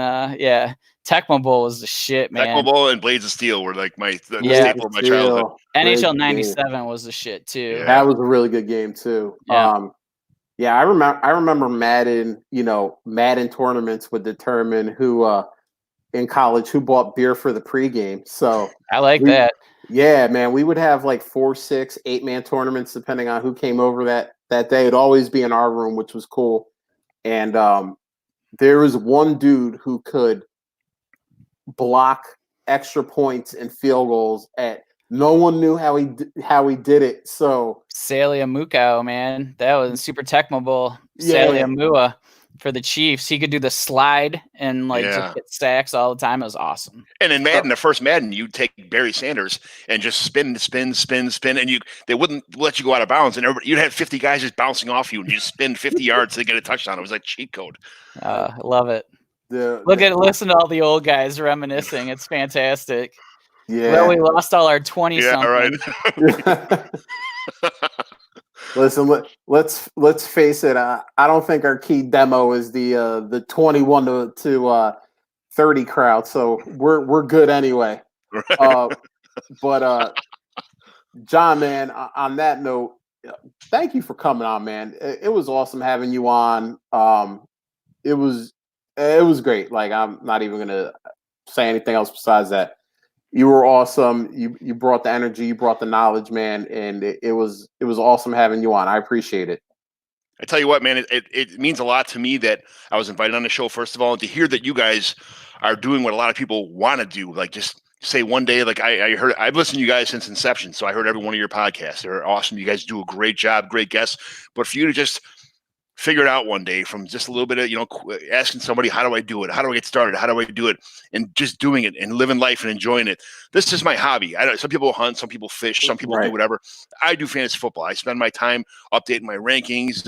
Tecmo Bowl was the shit, man. Tecmo Bowl and Blades of Steel were like the staple of my childhood. NHL 97 was the shit too. Yeah. That was a really good game too. Yeah. I remember Madden. Madden tournaments would determine who in college who bought beer for the pregame. So I like that. Yeah, man. We would have like 4, 6, 8-man tournaments depending on who came over that day. It'd always be in our room, which was cool. And there was one dude who could block extra points and field goals no one knew how he did it. So Salia Mukau, man, that was Super Tecmo Bowl. Salia Mua for the Chiefs. He could do the slide and just get sacks all the time. It was awesome. And in Madden, the first Madden, you'd take Barry Sanders and just spin, and they wouldn't let you go out of bounds. And you'd have 50 guys just bouncing off you, and you just spin 50 yards to get a touchdown. It was like cheat code. I love it. Listen to all the old guys reminiscing. It's fantastic. Yeah. Well, we lost all our 20-something. Yeah, right. Listen, let's face it. I don't think our key demo is the 21 to 30 crowd. So we're good anyway. Right. But John, man, on that note, thank you for coming on, man. It was awesome having you on. It was great. Like, I'm not even gonna say anything else besides that. You were awesome. You brought the energy, you brought the knowledge, man, and it was awesome having you on. I appreciate it. I tell you what, man, it means a lot to me that I was invited on the show, first of all, and to hear that you guys are doing what a lot of people want to do. Like, just say one day, like I've listened to you guys since inception. So I heard every one of your podcasts. They're awesome. You guys do a great job, great guests. But for you to just figure it out one day from just a little bit of, asking somebody, how do I do it? How do I get started? How do I do it? And just doing it and living life and enjoying it. This is my hobby. Some people hunt, some people fish, some people do whatever. I do fantasy football. I spend my time updating my rankings,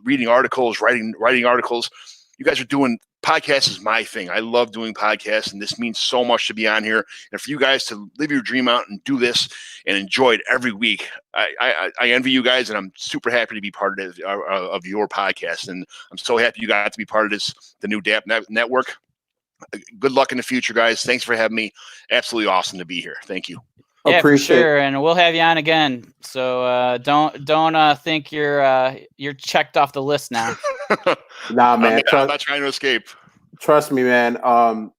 reading articles, writing articles. You guys are doing podcasts is my thing. I love doing podcasts, and this means so much to be on here. And for you guys to live your dream out and do this and enjoy it every week, I envy you guys, and I'm super happy to be part of your podcast. And I'm so happy you got to be part of the new DAP network. Good luck in the future, guys. Thanks for having me. Absolutely awesome to be here. Thank you. Yeah, for sure, and we'll have you on again. So don't think you're checked off the list now. Nah, man. I'm not trying to escape. Trust me, man.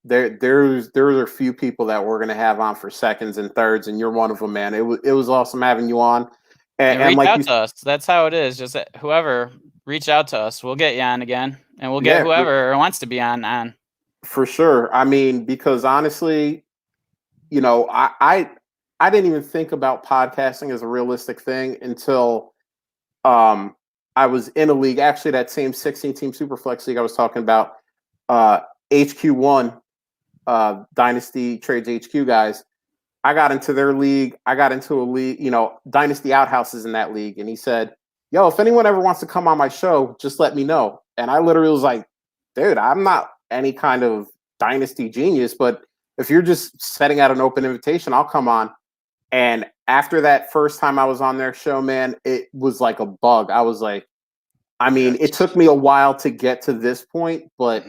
There's a few people that we're gonna have on for seconds and thirds, and you're one of them, man. It was awesome having you on. And reach out to us. That's how it is. Just whoever reach out to us, we'll get you on again, and we'll get whoever wants to be on. For sure. I mean, because honestly, I didn't even think about podcasting as a realistic thing until I was in a league, actually that same 16-team Superflex league I was talking about, HQ1, Dynasty Trades HQ guys. I got into their league. I got into a league, Dynasty Outhouse is in that league. And he said, yo, if anyone ever wants to come on my show, just let me know. And I literally was like, dude, I'm not any kind of Dynasty genius, but if you're just setting out an open invitation, I'll come on. And after that first time I was on their show, man, it was like a bug. I was like, it took me a while to get to this point, but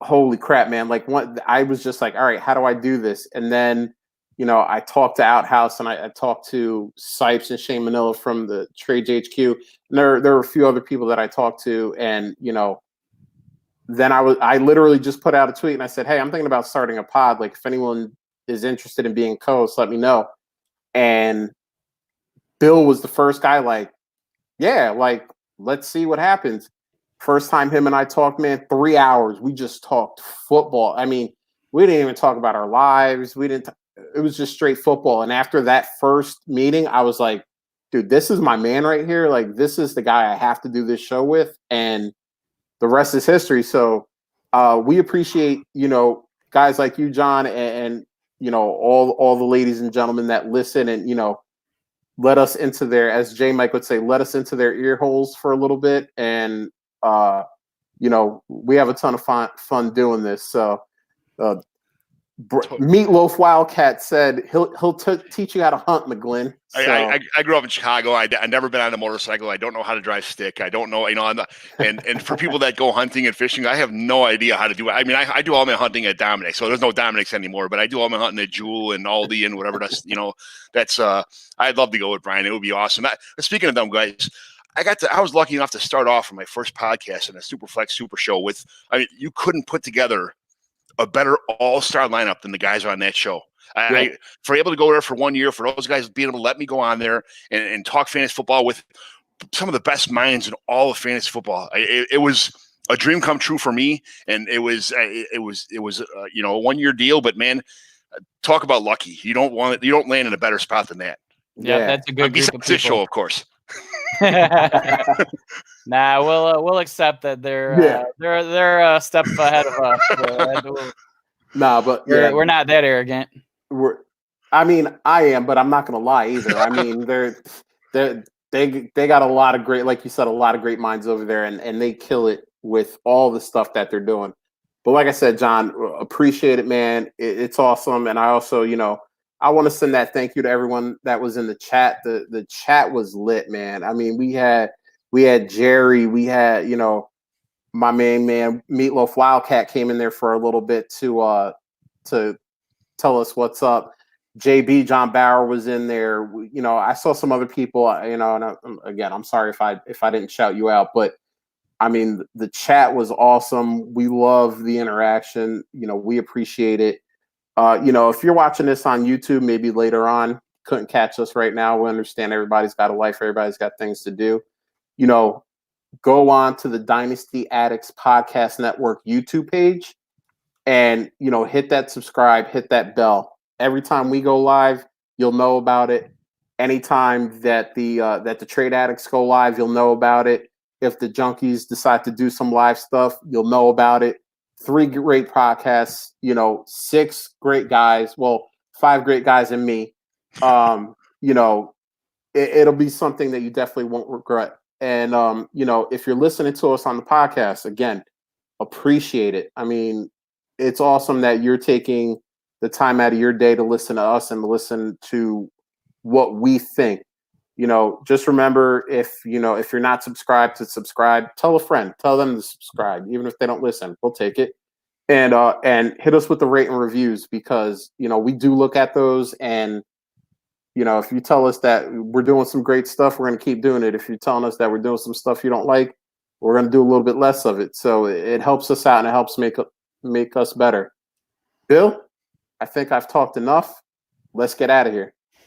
holy crap, man. Like I was just like, all right, how do I do this? And then, I talked to Outhouse and I talked to Sipes and Shane Manila from the Trades HQ. And there were a few other people that I talked to. And, then I literally just put out a tweet and I said, hey, I'm thinking about starting a pod. Like if anyone is interested in being co-host, let me know. And Bill was the first guy, like, yeah, like, let's see what happens. First time him and I talked, man, 3 hours. We just talked football. I mean, we didn't even talk about our lives. It was just straight football. And after that first meeting, I was like, dude, this is my man right here. Like, this is the guy I have to do this show with. And the rest is history. So we appreciate, guys like you, John, and all the ladies and gentlemen that listen and, let us into their, as J Mike would say, let us into their ear holes for a little bit. And, we have a ton of fun doing this. So Meatloaf Wildcat said he'll teach you how to hunt, McGlynn. So. I grew up in Chicago. I've never been on a motorcycle. I don't know how to drive stick. I don't know, I'm not, and for people that go hunting and fishing, I have no idea how to do it. I mean, I do all my hunting at Dominic, so there's no Dominics anymore, but I do all my hunting at Jewel and Aldi and whatever that's, I'd love to go with Brian. It would be awesome. Speaking of them guys, I was lucky enough to start off my first podcast in a Superflex Super Show with, you couldn't put together a better all-star lineup than the guys on that show. For able to go there for 1 year, for those guys being able to let me go on there and talk fantasy football with some of the best minds in all of fantasy football. It was a dream come true for me, and it was a 1 year deal. But man, talk about lucky. You don't land in a better spot than that. Yeah, that's a good group of people. This show, of course. Nah, we'll accept that they're a step ahead of us. Nah, but we're not that arrogant. I am, but I'm not gonna lie either. I mean, they got a lot of great, like you said, a lot of great minds over there, and they kill it with all the stuff that they're doing. But like I said, John, appreciate it, man. It's awesome, and I also, I want to send that thank you to everyone that was in the chat. The chat was lit, man. I mean, we had Jerry, we had, my main man Meatloaf Wildcat came in there for a little bit to tell us what's up. JB John Bauer was in there. I saw some other people, and again, I'm sorry if I didn't shout you out, but I mean, the chat was awesome. We love the interaction. We appreciate it. If you're watching this on YouTube, maybe later on, couldn't catch us right now. We understand everybody's got a life, everybody's got things to do. you know, go on to the Dynasty Addicts Podcast Network YouTube page and, you know, hit that subscribe, hit that bell. Every time we go live, you'll know about it. Anytime that the Trade Addicts go live, you'll know about it. If the Junkies decide to do some live stuff, you'll know about it. 3 great podcasts, you know, 6 great guys. Well, 5 great guys and me. You know, it'll be something that you definitely won't regret. And you know, if you're listening to us on the podcast, again, appreciate it. I mean, it's awesome that you're taking the time out of your day to listen to us and listen to what we think. You know, just remember, if you're not subscribed, to subscribe. Tell a friend, tell them to subscribe, even if they don't listen. We'll take it. And hit us with the rate and reviews, because, you know, we do look at those. And, you know, if you tell us that we're doing some great stuff, we're going to keep doing it. If you're telling us that we're doing some stuff you don't like, we're going to do a little bit less of it. So it helps us out, and it helps make us better. Bill, I think I've talked enough. Let's get out of here.